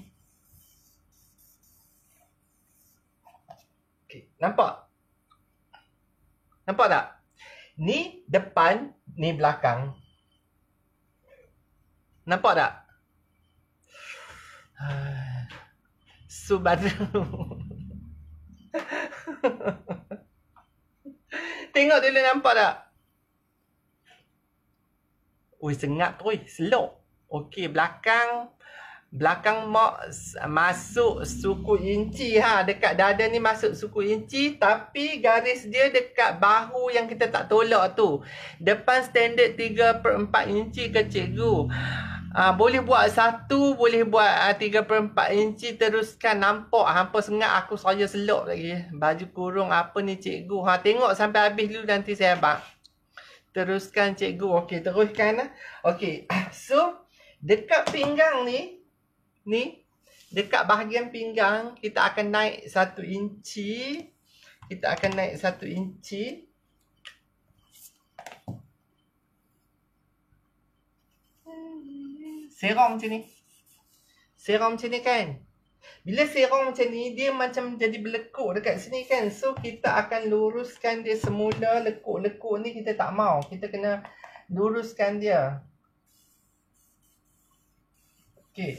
Okay, nampak? Nampak tak? Ni depan, ni belakang. Nampak tak? Subhanahu. Tengok dulu, nampak tak? Ui, sengap tu. Slow. Okey, belakang mak masuk suku inci. Dekat dada ni masuk suku inci. Tapi garis dia dekat bahu yang kita tak tolak tu. Depan standard 3/4 inci ke cikgu? Boleh buat 1, boleh buat 3/4 inci. Teruskan. Nampak hampa sengak aku saya selok lagi. Baju kurung apa ni cikgu? Tengok sampai habis dulu, nanti saya abang. Teruskan cikgu. Okey, teruskan. Okey. So, dekat pinggang ni, dekat bahagian pinggang, kita akan naik 1 inci. Kita akan naik 1 inci. Serong macam ni. Serong macam ni kan? Bila serong macam ni, dia macam jadi berlekuk dekat sini kan? So, kita akan luruskan dia semula. Lekuk-lekuk ni kita tak mau. Kita kena luruskan dia. Okey.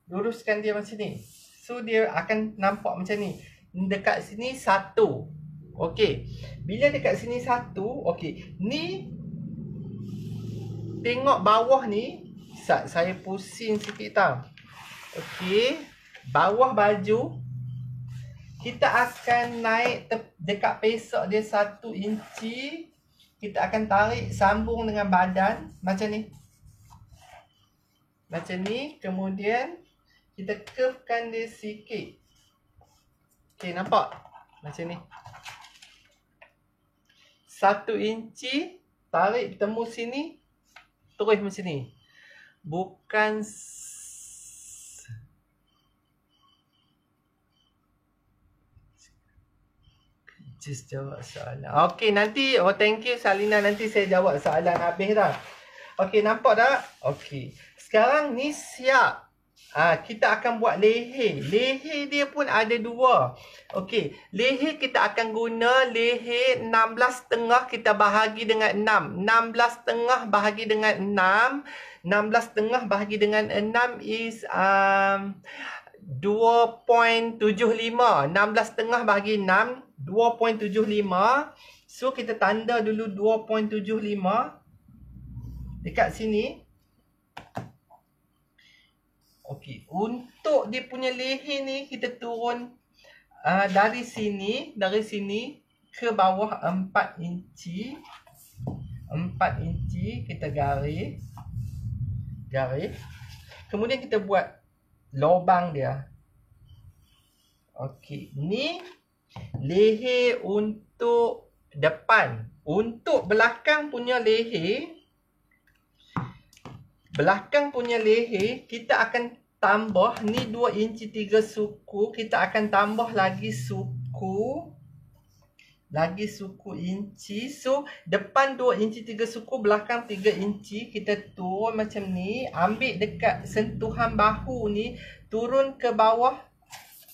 Luruskan dia macam ni. So, dia akan nampak macam ni. Dekat sini 1. Okey. Bila dekat sini 1, okey. Ni, tengok bawah ni. Saya pusing sikit tau. Okey. Bawah baju. Kita akan naik dekat pesok dia 1 inci. Kita akan tarik sambung dengan badan. Macam ni. Macam ni. Kemudian kita curvekan dia sikit. Okey, nampak? Macam ni. 1 inci. Tarik bertemu sini. Terus macam ni. Bukan just jawab soalan. Okey, nanti thank you Salina, nanti saya jawab soalan habis dah. Okey, nampak tak? Okey. Sekarang ni siap. Kita akan buat leher. Leher dia pun ada dua. Okey, leher kita akan guna leher 16.5 kita bahagi dengan 6. 16.5 bahagi dengan 6. 16.5 bahagi dengan 6 is 2.75. 16.5 bahagi 6 2.75. So kita tanda dulu 2.75 dekat sini. Okey, untuk dia punya leher ni kita turun dari sini ke bawah 4 inci. 4 inci kita garis. Kemudian kita buat lubang dia. Okey, ni leher untuk depan. Untuk belakang punya leher, kita akan tambah ni 2 inci 3 suku. Kita akan tambah lagi suku inci. So depan 2 inci 3 suku, belakang 3 inci. Kita turun macam ni, ambil dekat sentuhan bahu ni, turun ke bawah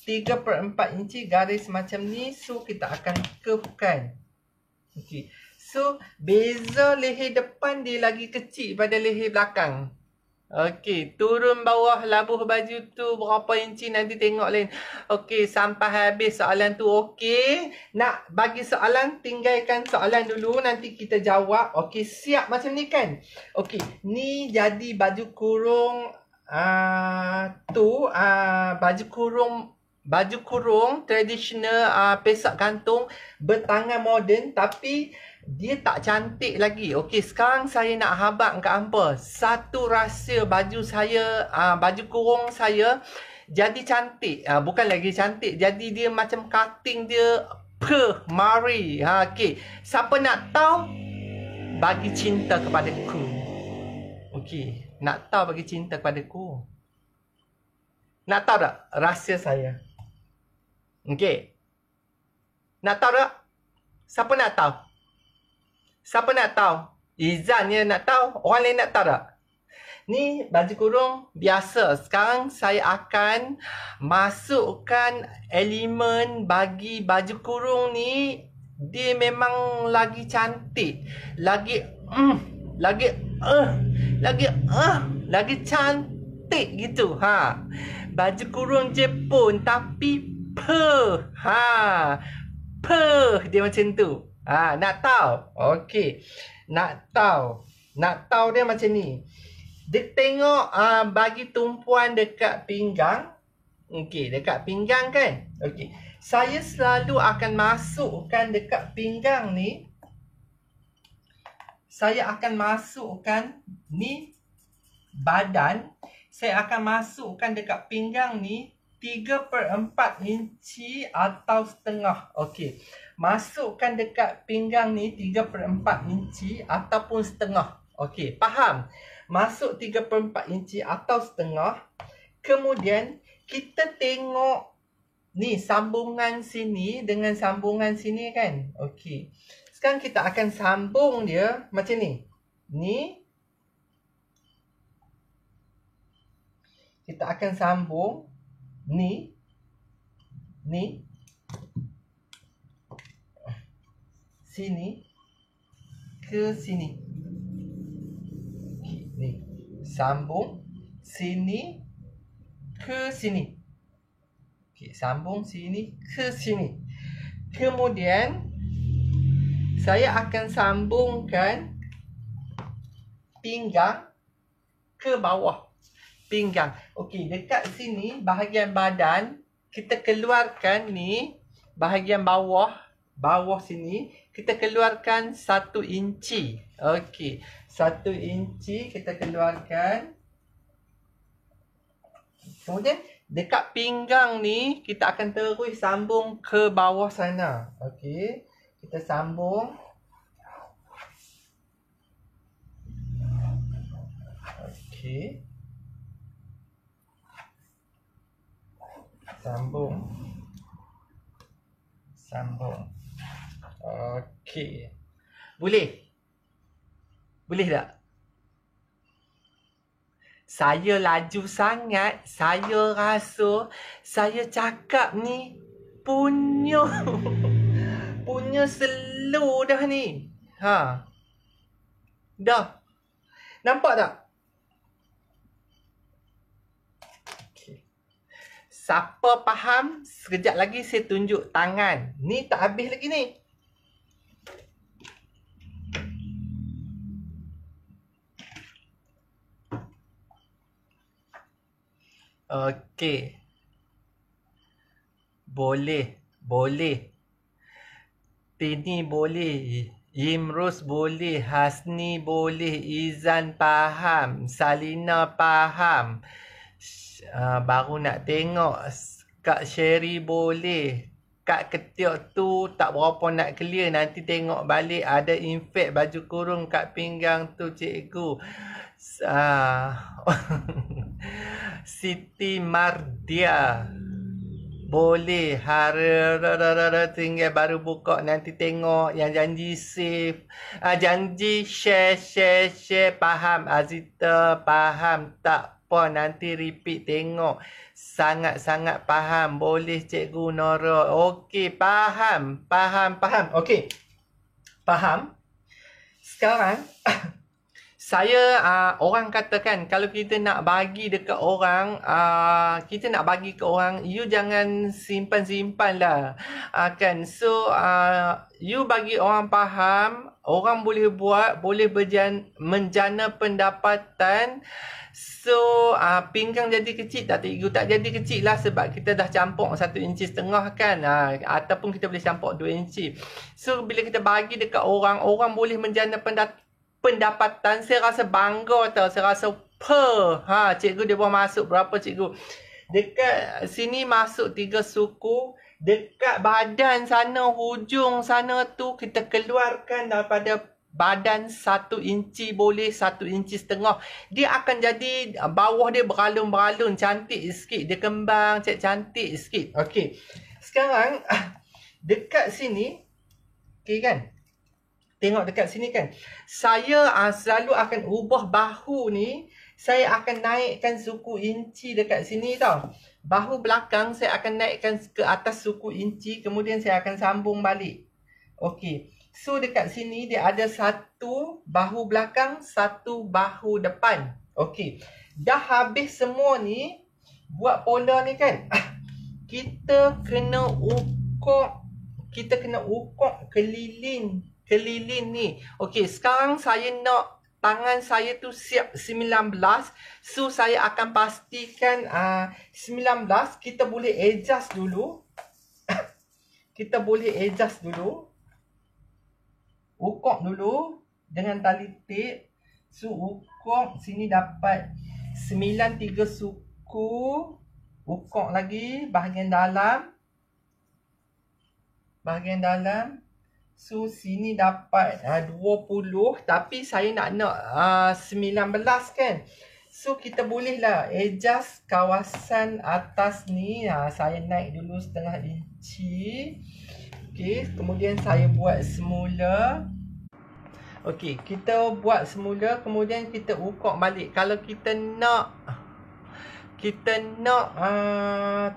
3/4 inci, garis macam ni. So kita akan curvekan. Okey. So beza leher depan dia lagi kecil pada leher belakang. Okey, turun bawah labuh baju tu berapa inci nanti tengok lain. Okey, sampai habis soalan tu. Okey, nak bagi soalan, tinggalkan soalan dulu, nanti kita jawab. Okey, siap macam ni kan? Okey, ni jadi baju kurung baju kurung tradisional, pesak gantung bertangan moden, tapi dia tak cantik lagi. Okey, sekarang saya nak habaq kat hampa satu rahsia baju saya, baju kurung saya jadi cantik. Bukan lagi cantik, jadi dia macam cutting dia mari. Okey, siapa nak tahu, bagi cinta kepadaku. Okey, nak tahu bagi cinta kepadaku. Nak tahu tak rahsia saya? Okey, nak tahu tak? Siapa nak tahu? Siapa nak tahu? Izan je nak tahu. Orang lain nak tahu tak? Ni baju kurung biasa. Sekarang saya akan masukkan elemen bagi baju kurung ni. Dia memang lagi cantik. Lagi cantik gitu. Baju kurung Jepun tapi dia macam tu. Nak tahu? Okey. Nak tahu dia macam ni. Dia tengok bagi tumpuan dekat pinggang. Okey, dekat pinggang kan? Okey. Saya selalu akan masukkan dekat pinggang ni. Saya akan masukkan ni badan. Saya akan masukkan dekat pinggang ni 3/4 inci atau setengah. Okey. Masukkan dekat pinggang ni 3/4 inci ataupun setengah. Okey, faham? Masuk 3/4 inci atau setengah. Kemudian kita tengok ni sambungan sini dengan sambungan sini kan. Okey. Sekarang kita akan sambung dia macam ni. Ni kita akan sambung ni sini ke sini. Ni sambung sini ke sini. Okey, sambung sini ke sini. Kemudian saya akan sambungkan pinggang ke bawah pinggang. Okey, dekat sini bahagian badan kita keluarkan ni bahagian bawah sini kita keluarkan 1 inci. Okey, 1 inci kita keluarkan. Kemudian dekat pinggang ni kita akan terus sambung ke bawah sana. Okey, kita sambung. Okey. Sambung. Okey. Boleh? Boleh tak? Saya laju sangat. Saya rasa saya cakap ni punya slow dah ni. Ha. Dah. Nampak tak? Okay. Siapa faham? Sekejap lagi saya tunjuk tangan. Ni tak habis lagi ni. Okey. Boleh. Tini boleh. Imrus boleh. Hasni boleh. Izan faham. Salina faham. Baru nak tengok. Kak Sherry boleh. Kak Ketiok tu tak berapa nak clear. Nanti tengok balik ada infek baju kurung kat pinggang tu cikgu. Siti Mardia boleh. Tinggal baru buka. Nanti tengok yang janji save. Janji share. Faham. Azita faham. Tak apa. Nanti repeat tengok. Sangat-sangat faham. Boleh cikgu Nora. Okey. Faham. Okey. Faham. Sekarang saya orang katakan kalau kita nak bagi dekat orang, kita nak bagi ke orang, you jangan simpan-simpan lah. Kan? So you bagi orang faham, orang boleh buat, boleh menjana pendapatan. So pinggang jadi kecil tak cikgu? Tak jadi kecil lah sebab kita dah campur 1,5 inci kan, ataupun kita boleh campur 2 inci. So bila kita bagi dekat orang, orang boleh menjana pendapatan. Saya rasa bangga tau. Saya rasa cikgu dia buat masuk berapa cikgu? Dekat sini masuk 3 suku. Dekat badan sana, hujung sana tu kita keluarkan daripada badan 1 inci boleh 1,5 inci. Dia akan jadi bawah dia beralun-beralun. Cantik sikit. Dia kembang cantik sikit. Okey. Sekarang dekat sini. Okey kan? Tengok dekat sini kan. Saya selalu akan ubah bahu ni. Saya akan naikkan suku inci dekat sini tau. Bahu belakang saya akan naikkan ke atas suku inci. Kemudian saya akan sambung balik. Okey. So dekat sini dia ada 1 bahu belakang, 1 bahu depan. Okey. Dah habis semua ni. Buat pola ni kan. Kita kena ukur. Keliling ni. Okey, sekarang saya nak tangan saya tu siap 19. So saya akan pastikan 19. Kita boleh adjust dulu. Ukur dulu dengan tali tape. So ukur sini dapat 93 suku. Ukur lagi bahagian dalam. So sini dapat 20. Tapi saya nak 19 kan. So kita bolehlah adjust kawasan atas ni. Saya naik dulu 0,5 inci. Okey, kemudian saya buat semula. Okey, kita buat semula. Kemudian kita ukur balik. Kalau kita nak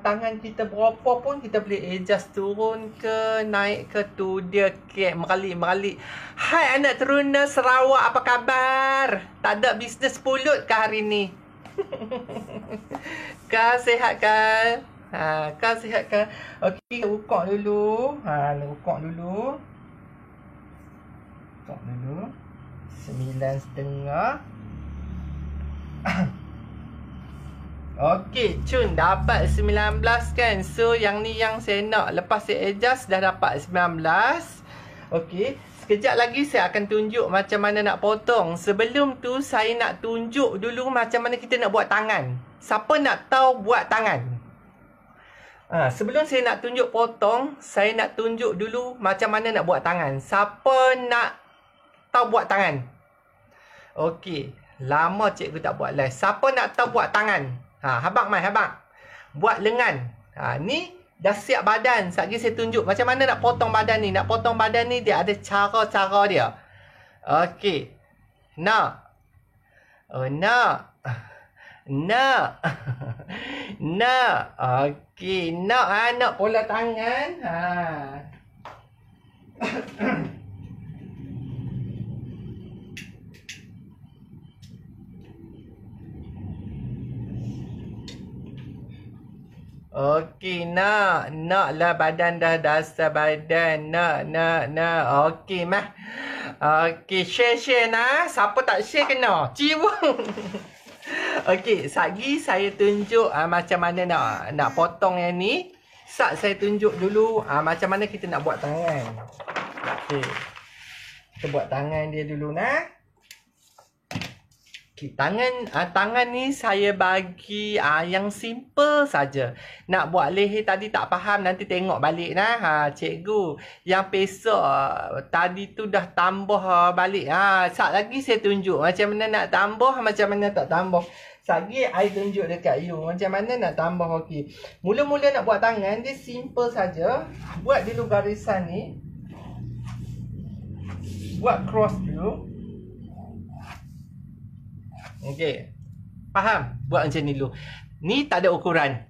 tangan kita berapa pun kita boleh adjust turun ke naik ke tu dia meralik. Hai anak teruna Sarawak, apa khabar? Tak ada bisnes pulut ke hari ni? Kau sihat kan? Kau sihat kan? Okey, ukur dulu. Ukur dulu. 9,5. Okey, cun dapat 19 kan. So yang ni yang saya nak. Lepas saya adjust dah dapat 19. Okey, sekejap lagi saya akan tunjuk macam mana nak potong. Sebelum tu saya nak tunjuk dulu macam mana kita nak buat tangan. Siapa nak tahu buat tangan? Sebelum saya nak tunjuk potong, saya nak tunjuk dulu macam mana nak buat tangan. Siapa nak tahu buat tangan? Okey, Lama cikgu tak buat live. Siapa nak tahu buat tangan? Habang mai, habang. Buat lengan. Ni dah siap badan. Sekejap lagi saya tunjuk macam mana nak potong badan ni. Nak potong badan ni dia ada cara-cara dia. Okey. Nak. Oh, nak. Nak. Nak. Okey. Nak, nak pola tangan. Okey, naklah badan dah dasar badan. Nak. Okey, mah. Okey, share nah. Siapa tak share kena ciwung. Okey, sekejap saya tunjuk macam mana nak potong yang ni. Saya tunjuk dulu macam mana kita nak buat tangan. Okey. Kita buat tangan dia dulu nah. Okay, tangan ni saya bagi yang simple saja. Nak buat leher tadi tak faham, nanti tengok balik nah. Cikgu yang pesok tadi tu dah tambah balik. Sat lagi saya tunjuk macam mana nak tambah, macam mana tak tambah. Sat lagi I tunjuk dekat you macam mana nak tambah. Okey. Mula-mula nak buat tangan dia simple saja. Buat dulu garisan ni. Buat cross dulu. Okey. Faham? Buat macam ni dulu. Ni tak ada ukuran.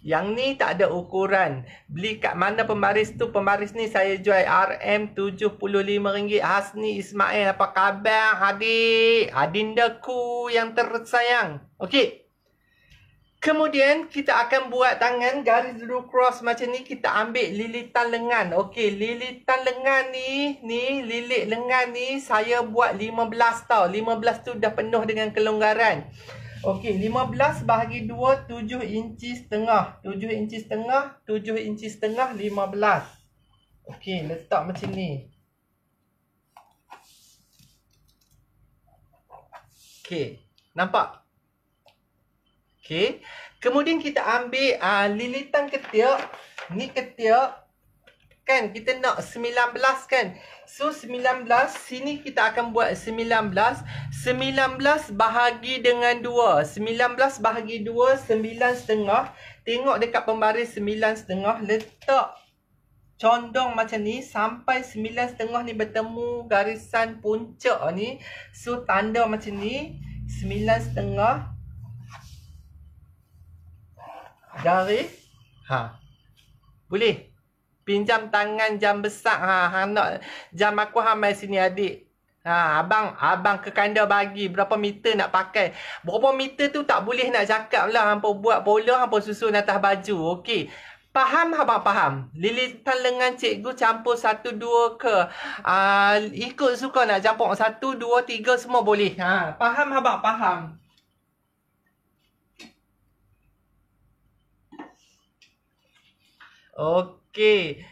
Yang ni tak ada ukuran. Beli kat mana pembaris tu? Pembaris ni saya jual RM75. Hasni Ismail, apa khabar adik? Adindaku yang tersayang. Okey. Kemudian kita akan buat tangan garis dulu cross macam ni. Kita ambil lilitan lengan. Okey, lilitan lengan ni lilit lengan ni saya buat 15 tau. 15 tu dah penuh dengan kelonggaran. Okey, 15 bahagi 2 7 inci setengah. 7 inci setengah, 7 inci setengah 15. Okey, letak macam ni. Okey, nampak? Okey. Kemudian kita ambil lilitan ketiak. Ni ketiak. Kan kita nak 19 kan. So 19 sini kita akan buat 19. 19 bahagi dengan 2. 19 bahagi 2 9,5. Tengok dekat pembaris 9,5. Letak condong macam ni sampai 9,5 ni bertemu garisan puncak ni. So tanda macam ni 9,5 garis. Boleh. Pinjam tangan jam besar. Nak jam aku mai sini adik. Abang ke kanda bagi berapa meter nak pakai. Berapa meter tu tak boleh nak cakap lah. Hampa buat bola, hampa susun atas baju. Okey. Faham abang faham? Lilitan lengan cikgu campur 1 2 ke? Ikut suka nak campur 1 2 3 semua boleh. Faham abang faham? Okey.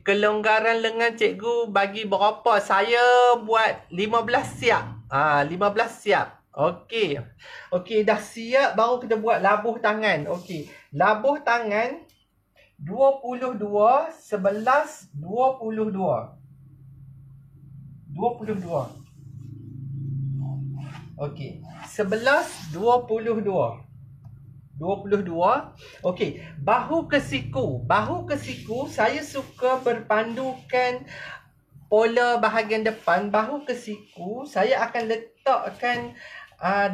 Kelonggaran lengan cikgu bagi berapa? Saya buat 15 siap. 15 siap. Okey. Okey, dah siap baru kita buat labuh tangan. Okey. Labuh tangan 22 11 22. 22. Okey. 11 22. 22. Okey, bahu ke siku. Bahu ke siku saya suka berpandukan pola bahagian depan. Bahu ke siku saya akan letakkan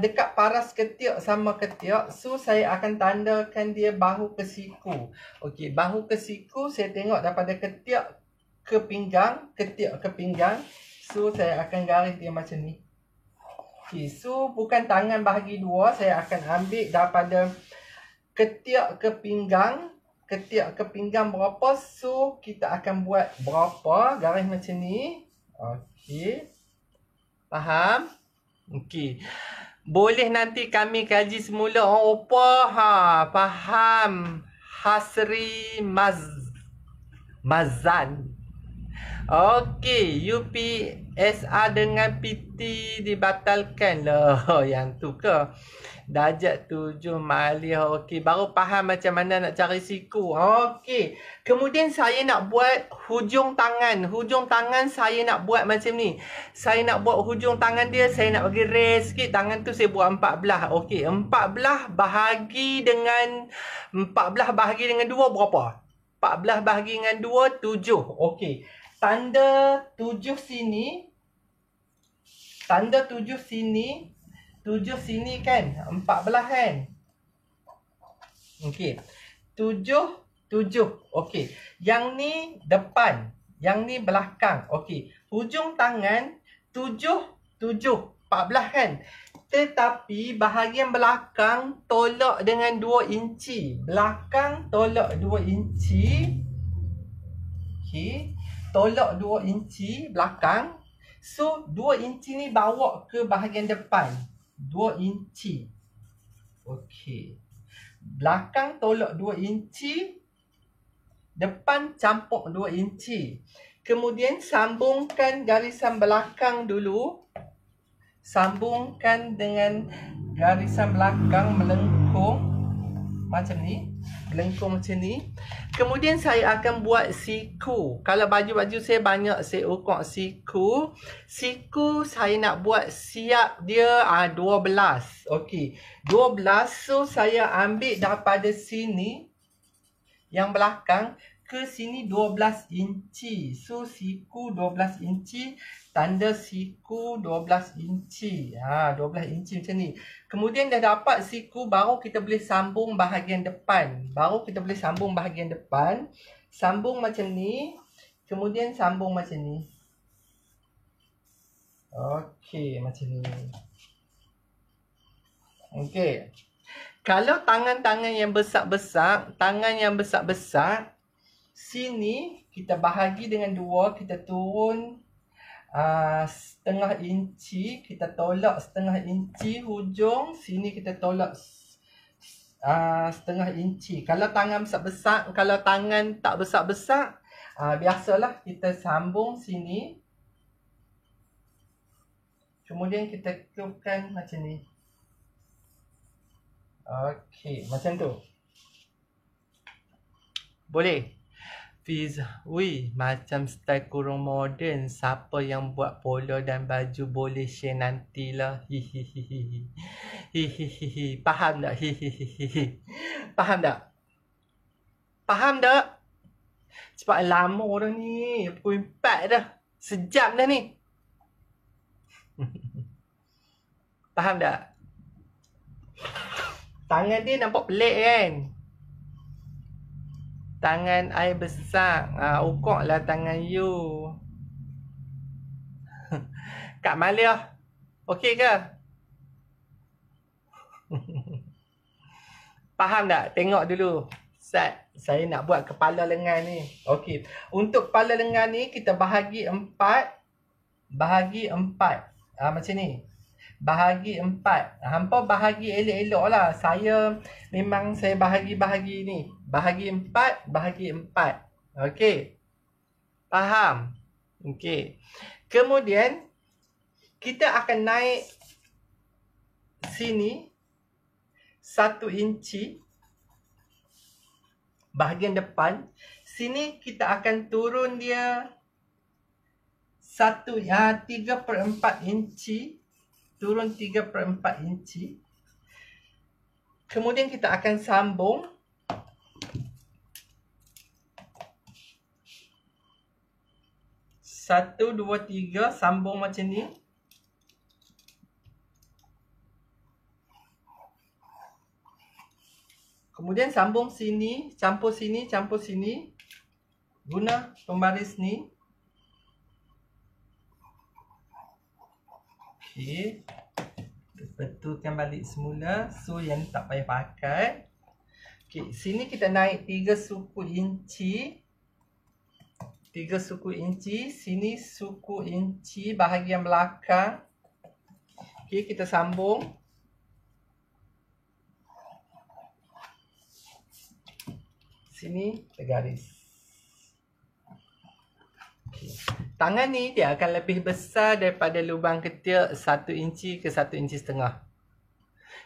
dekat paras ketiak sama ketiak. So saya akan tandakan dia bahu ke siku. Okey, bahu ke siku saya tengok daripada ketiak ke pinggang, ketiak ke pinggang. So saya akan garis dia macam ni. Okey, so bukan tangan bahagi 2, saya akan ambil daripada ketiak ke pinggang. Ketiak ke pinggang berapa, so kita akan buat berapa garis macam ni. Okey. Faham? Okey. Boleh nanti kami kaji semula. Faham. Hasri Mazan. Okey, SA dengan PT dibatalkan lah. Yang tu ke? Darjat 7 malih. Okey, baru faham macam mana nak cari siku. Okey. Kemudian saya nak buat hujung tangan. Hujung tangan saya nak buat macam ni. Saya nak buat hujung tangan dia, saya nak bagi raise sikit. Tangan tu saya buat 14. Okey, 14 bahagi dengan 2 berapa? 14 bahagi dengan 2, 7. Okey. Tanda 7 sini. Tanda 7 sini. 7 sini kan? 14 kan? Okey. 7, 7. Okey. Yang ni depan. Yang ni belakang. Okey. Hujung tangan 7, 7. 14 kan? Tetapi bahagian belakang tolak dengan 2 inci. Belakang tolak 2 inci. Okey. Tolak 2 inci belakang. So, 2 inci ni bawa ke bahagian depan. 2 inci. Okey. Belakang tolak 2 inci. Depan campur 2 inci. Kemudian sambungkan garisan belakang dulu. Sambungkan dengan garisan belakang melengkung. Macam ni. Melengkung macam ni. Kemudian saya akan buat siku. Kalau baju-baju saya banyak saya ukur siku. Siku saya nak buat siap dia 12. Okey. 12. So saya ambil daripada sini. Yang belakang. Ke sini 12 inci. So siku 12 inci. Tanda siku 12 inci. 12 inci macam ni. Kemudian dah dapat siku, baru kita boleh sambung bahagian depan. Sambung macam ni. Kemudian sambung macam ni. Okey, macam ni. Okey. Kalau tangan-tangan yang besar-besar, sini kita bahagi dengan 2, kita turun setengah inci, kita tolak setengah inci hujung, sini kita tolak setengah inci. Kalau tangan besar-besar, kalau tangan tak besar-besar, biasalah kita sambung sini. Kemudian kita klubkan macam ni. Okey, macam tu. Boleh? Fiza, macam style kurung moden. Siapa yang buat polo dan baju boleh share nantilah. Hihihihi. Hihihihi. Faham tak? Hihihihi. Faham tak? Faham tak? Cepat lama dah ni. Pukul 4 dah. Sejam dah ni. Faham tak? Tangan dia nampak pelik kan? Tangan I besar. Ukur lah tangan you. Kak Malia, okey ke? Faham tak? Tengok dulu. Saya nak buat kepala lengan ni. Okey. Untuk kepala lengan ni, kita bahagi 4. Macam ni. Bahagi 4. Hampa bahagi elok-elok lah. Saya bahagi ni. Bahagi 4. Okey. Faham? Okey. Kemudian, kita akan naik sini 1 inci. Bahagian depan. Sini kita akan turun dia 3/4 inci. Turun 3/4 inci. Kemudian kita akan sambung. Satu, dua, tiga. Sambung macam ni. Kemudian sambung sini. Campur sini. Campur sini. Guna pembaris ni. Okey. Betulkan balik semula. So yang ni tak payah pakai. Okey, sini kita naik 3 suku inci. 3 suku inci. Sini suku inci bahagian belakang. Okey, kita sambung. Sini kita garis. Okey. Tangan ni dia akan lebih besar daripada lubang ketiak 1 inci ke 1 inci setengah.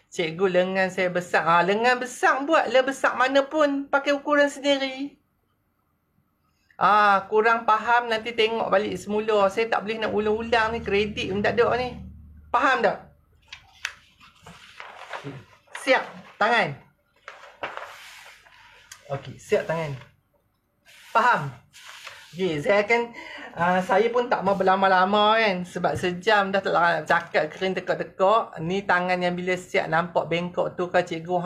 Cikgu, lengan saya besar. Lengan besar buatlah besar mana pun. Pakai ukuran sendiri. Kurang faham nanti tengok balik semula. Saya tak boleh nak ulang-ulang ni. Kredit pun tak ada ni. Faham tak? Siap tangan. Okey, siap tangan. Faham? Okey, saya pun tak mau berlama-lama kan. Sebab sejam dah tak nak cakap kering tekak-tekak. Ni tangan yang bila siap nampak bengkok tu kan cikgu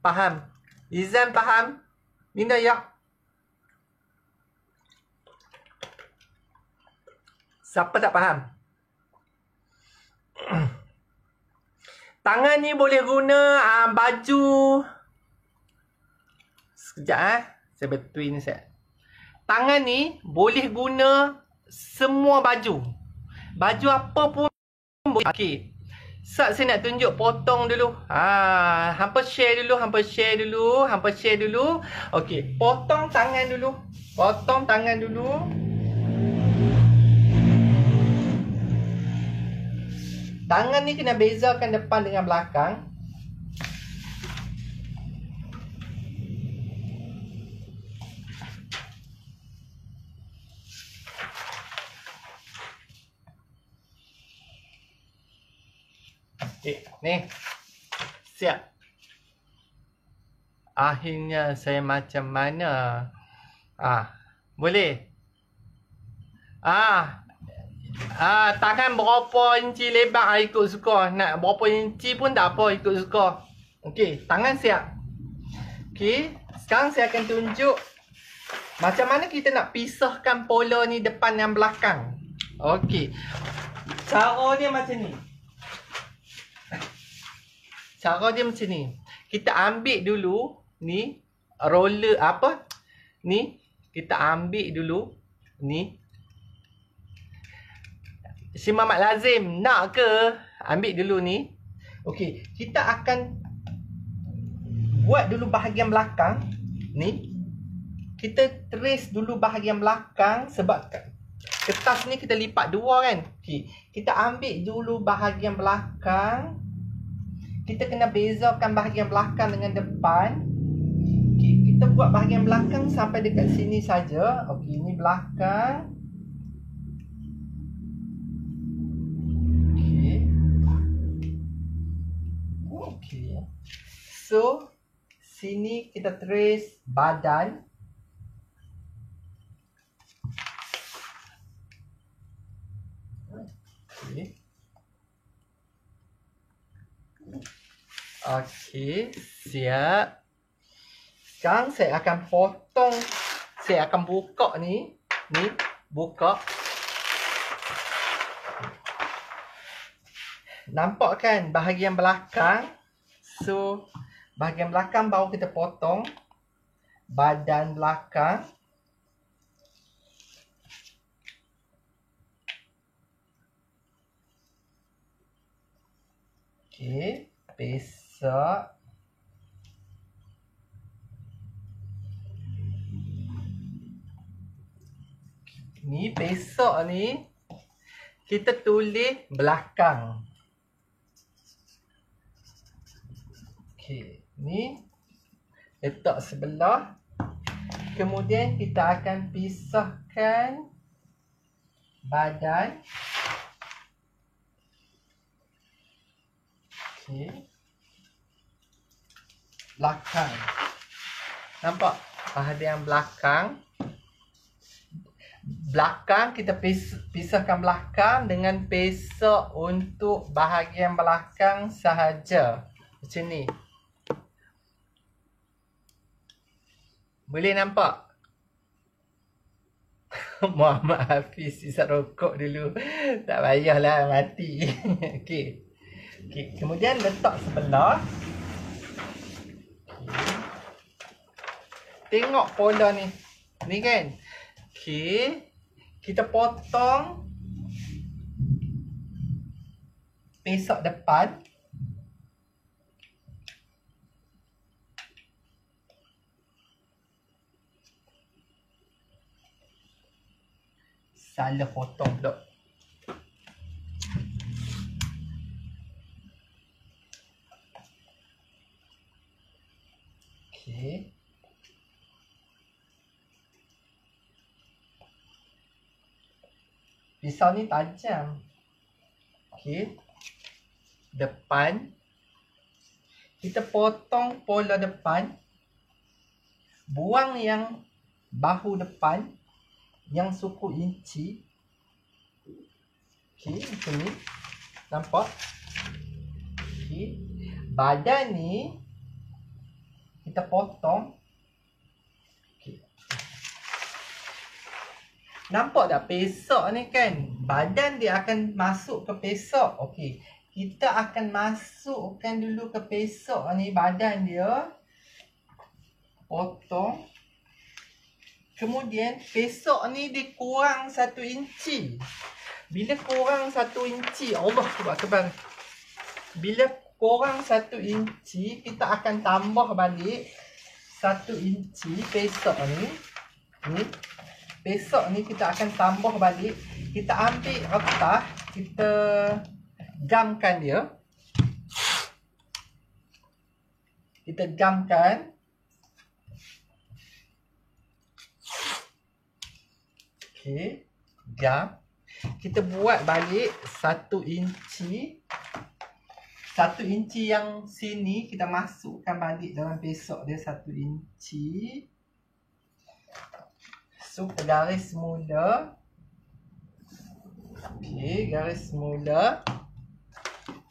Faham. Izan faham? Minda ya. Siapa tak faham? Tangan ni boleh guna baju. Sekejap saya betulin ni set. Tangan ni boleh guna semua baju. Baju apa pun boleh. Okey. Saya nak tunjuk potong dulu. Hampa share dulu. Okey, potong tangan dulu. Tangan ni kena bezakan depan dengan belakang. Ni. Siap. Akhirnya saya macam mana? Boleh? Tangan berapa inci lebar ikut suka. Nak berapa inci pun tak apa, ikut suka. Okey, tangan siap. Okey, sekarang saya akan tunjuk macam mana kita nak pisahkan pola ni depan dan belakang. Okey. Cara dia macam ni. Kita ambil dulu ni roller ni. Kita ambil dulu ni. Si Mamat Lazim nak ke? Ambil dulu ni. Okey, kita akan buat dulu bahagian belakang ni. Kita trace dulu bahagian belakang sebab kertas ni kita lipat dua kan. Okey, kita ambil dulu bahagian belakang. Kita kena bezakan bahagian belakang dengan depan. Okey, kita buat bahagian belakang sampai dekat sini saja. Okey, ini belakang. Okey. So, sini kita trace badan. Okey. Okey, siap. Sekarang saya akan potong. Saya akan buka ni. Ni, buka. Nampak kan bahagian belakang? So, bahagian belakang baru kita potong. Badan belakang. Okey, pesak. Ni pesak ni kita tulis belakang. Okey, ni letak sebelah. Kemudian kita akan pisahkan badan. Okey. Belakang. Nampak? Bahagian belakang. Belakang kita pisahkan belakang dengan pesak untuk bahagian belakang sahaja. Macam ni. Boleh nampak? Muhammad Hafiz isap rokok dulu. Tak payahlah mati. Okey. Okey, kemudian letak sebelah. Okay. Tengok pola ni. Ni kan? Okey. Kita potong pesak depan. Salah potong pula. Okey. Pisau ni tajam. Okey. Depan. Kita potong pola depan. Buang yang bahu depan. Yang suku inci. Okey, macam ni. Nampak? Okey. Badan ni kita potong. Okey. Nampak tak pesok ni kan? Badan dia akan masuk ke pesok. Okey. Kita akan masukkan dulu ke pesok ni badan dia. Potong. Kemudian pesok ni dia kurang 1 inci. Bila kurang 1 inci, Allah Akbar. Bila kurang 1 inci, kita akan tambah balik 1 inci pesok ni. Ni. Pesok ni kita akan tambah balik. Kita ambil retah, kita gamkan dia. Kita gamkan. Okey, gam. Kita buat balik 1 inci. 1 inci yang sini kita masukkan balik dalam pesok dia 1 inci. So, ke garis mula. Okey, garis mula.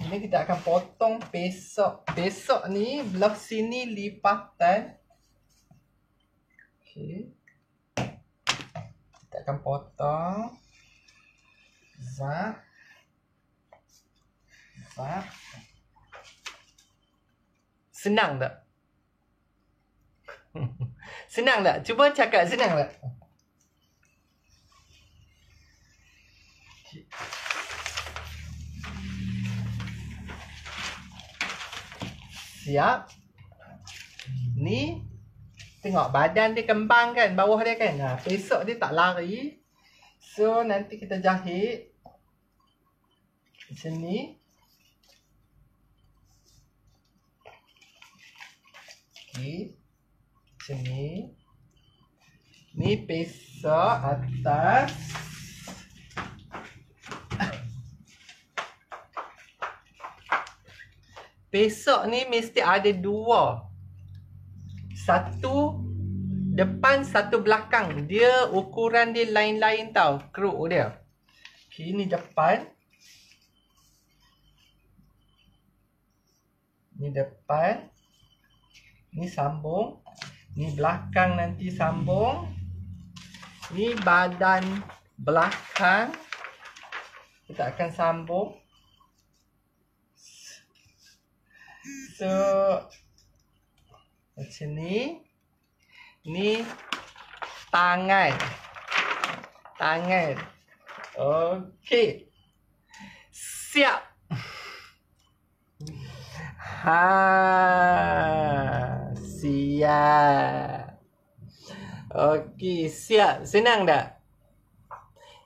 Ini kita akan potong pesok. Pesok ni belah sini lipatan. Okey. Kita akan potong. Zap. Zap. Senang tak? Senang tak? Cuba cakap senang tak? Siap. Ni tengok badan dia kembang kan, bawah dia kan. Pesok dia tak lari. So nanti kita jahit macam ni. Okey. Macam ni. Ni pesok atas. Pesok ni mesti ada 2. Satu depan, satu belakang. Dia ukuran dia lain-lain tau. Keruk dia. Okay, ni depan. Ni depan. Ni sambung. Ni belakang nanti sambung. Ni badan belakang. Kita akan sambung. So, macam ni. Ni tangan. Tangan. Okey. Siap. Siap. Okey, siap. Senang tak?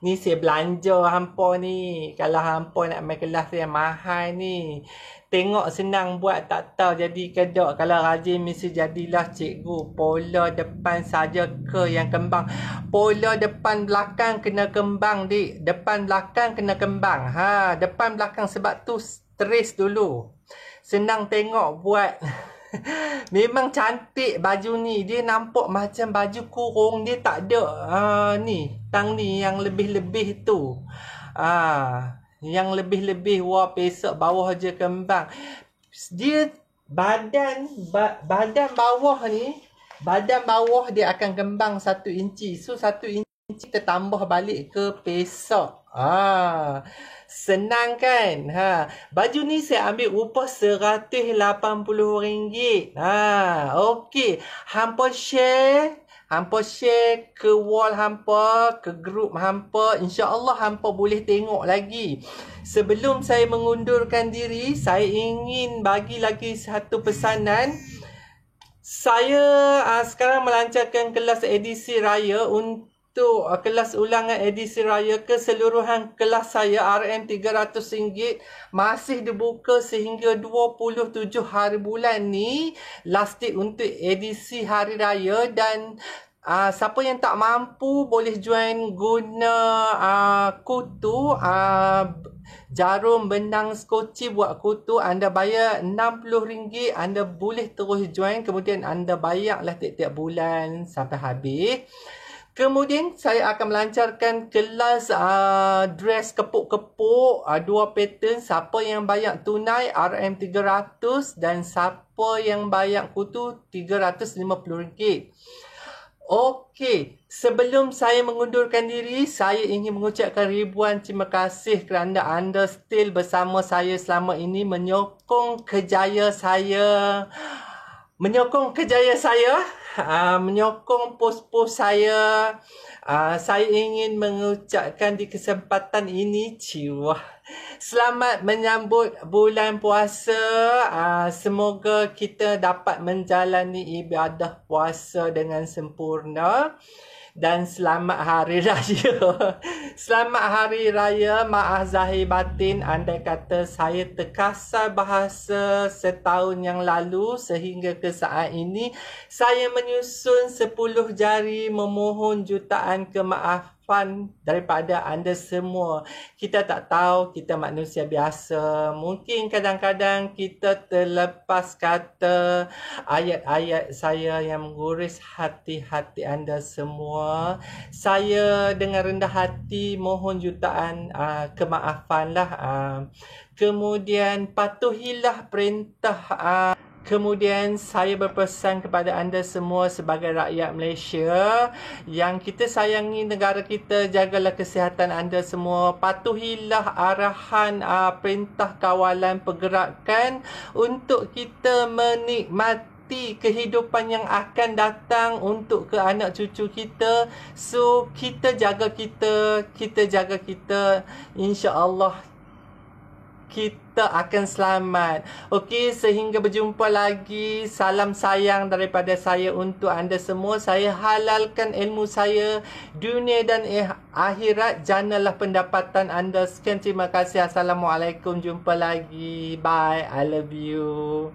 Ni saya belanja hampa ni. Kalau hampa nak main kelas yang mahal ni, tengok senang buat tak tahu jadi ke tak. Kalau rajin mesti jadilah cikgu. Pola depan saja ke yang kembang. Pola depan belakang kena kembang dik. Depan belakang kena kembang. Depan belakang sebab tu trace dulu. Senang tengok buat. Memang cantik baju ni. Dia nampak macam baju kurung. Dia tak ada ni tang ni yang lebih-lebih tu. Yang lebih-lebih wah pesok bawah je kembang. Dia badan bawah ni, badan bawah dia akan kembang 1 inci. So 1 inci kita tambah balik ke pesok. Senang kan? Baju ni saya ambil upah RM180. Okey. Hampa share ke wall hampa, ke group hampa. InsyaAllah hampa boleh tengok lagi. Sebelum saya mengundurkan diri, saya ingin bagi lagi satu pesanan. Saya sekarang melancarkan kelas edisi raya untuk kelas ulangan edisi raya keseluruhan kelas saya RM300 masih dibuka sehingga 27 hari bulan ni, last date untuk edisi hari raya. Dan siapa yang tak mampu boleh join guna kutu jarum benang skoci buat kutu. Anda bayar RM60, anda boleh terus join, kemudian anda bayarlah tiap-tiap bulan sampai habis. Kemudian saya akan melancarkan kelas dress kepuk-kepuk 2 pattern. Siapa yang bayar tunai RM300 dan siapa yang bayar kutu RM350. Okey, sebelum saya mengundurkan diri, saya ingin mengucapkan ribuan terima kasih kerana anda still bersama saya selama ini, menyokong kejayaan saya, menyokong post-post saya. Saya ingin mengucapkan di kesempatan ini, selamat menyambut bulan puasa. Semoga kita dapat menjalani ibadah puasa dengan sempurna. Dan selamat Hari Raya. Selamat Hari Raya. Maaf zahir batin andai kata saya terkasar bahasa setahun yang lalu sehingga ke saat ini. Saya menyusun 10 jari memohon jutaan kemaafan daripada anda semua. Kita tak tahu, kita manusia biasa. Mungkin kadang-kadang kita terlepas kata ayat-ayat saya yang menggores hati-hati anda semua. Saya dengan rendah hati mohon jutaan kemaafan lah. Kemudian patuhilah perintah. Kemudian saya berpesan kepada anda semua sebagai rakyat Malaysia yang kita sayangi negara kita, jagalah kesihatan anda semua. Patuhilah arahan perintah kawalan pergerakan untuk kita menikmati kehidupan yang akan datang untuk ke anak cucu kita. So kita jaga kita, insya-Allah kita akan selamat. Okey, sehingga berjumpa lagi. Salam sayang daripada saya untuk anda semua. Saya halalkan ilmu saya dunia dan akhirat. Janalah pendapatan anda. Sekian, terima kasih. Assalamualaikum. Jumpa lagi. Bye. I love you.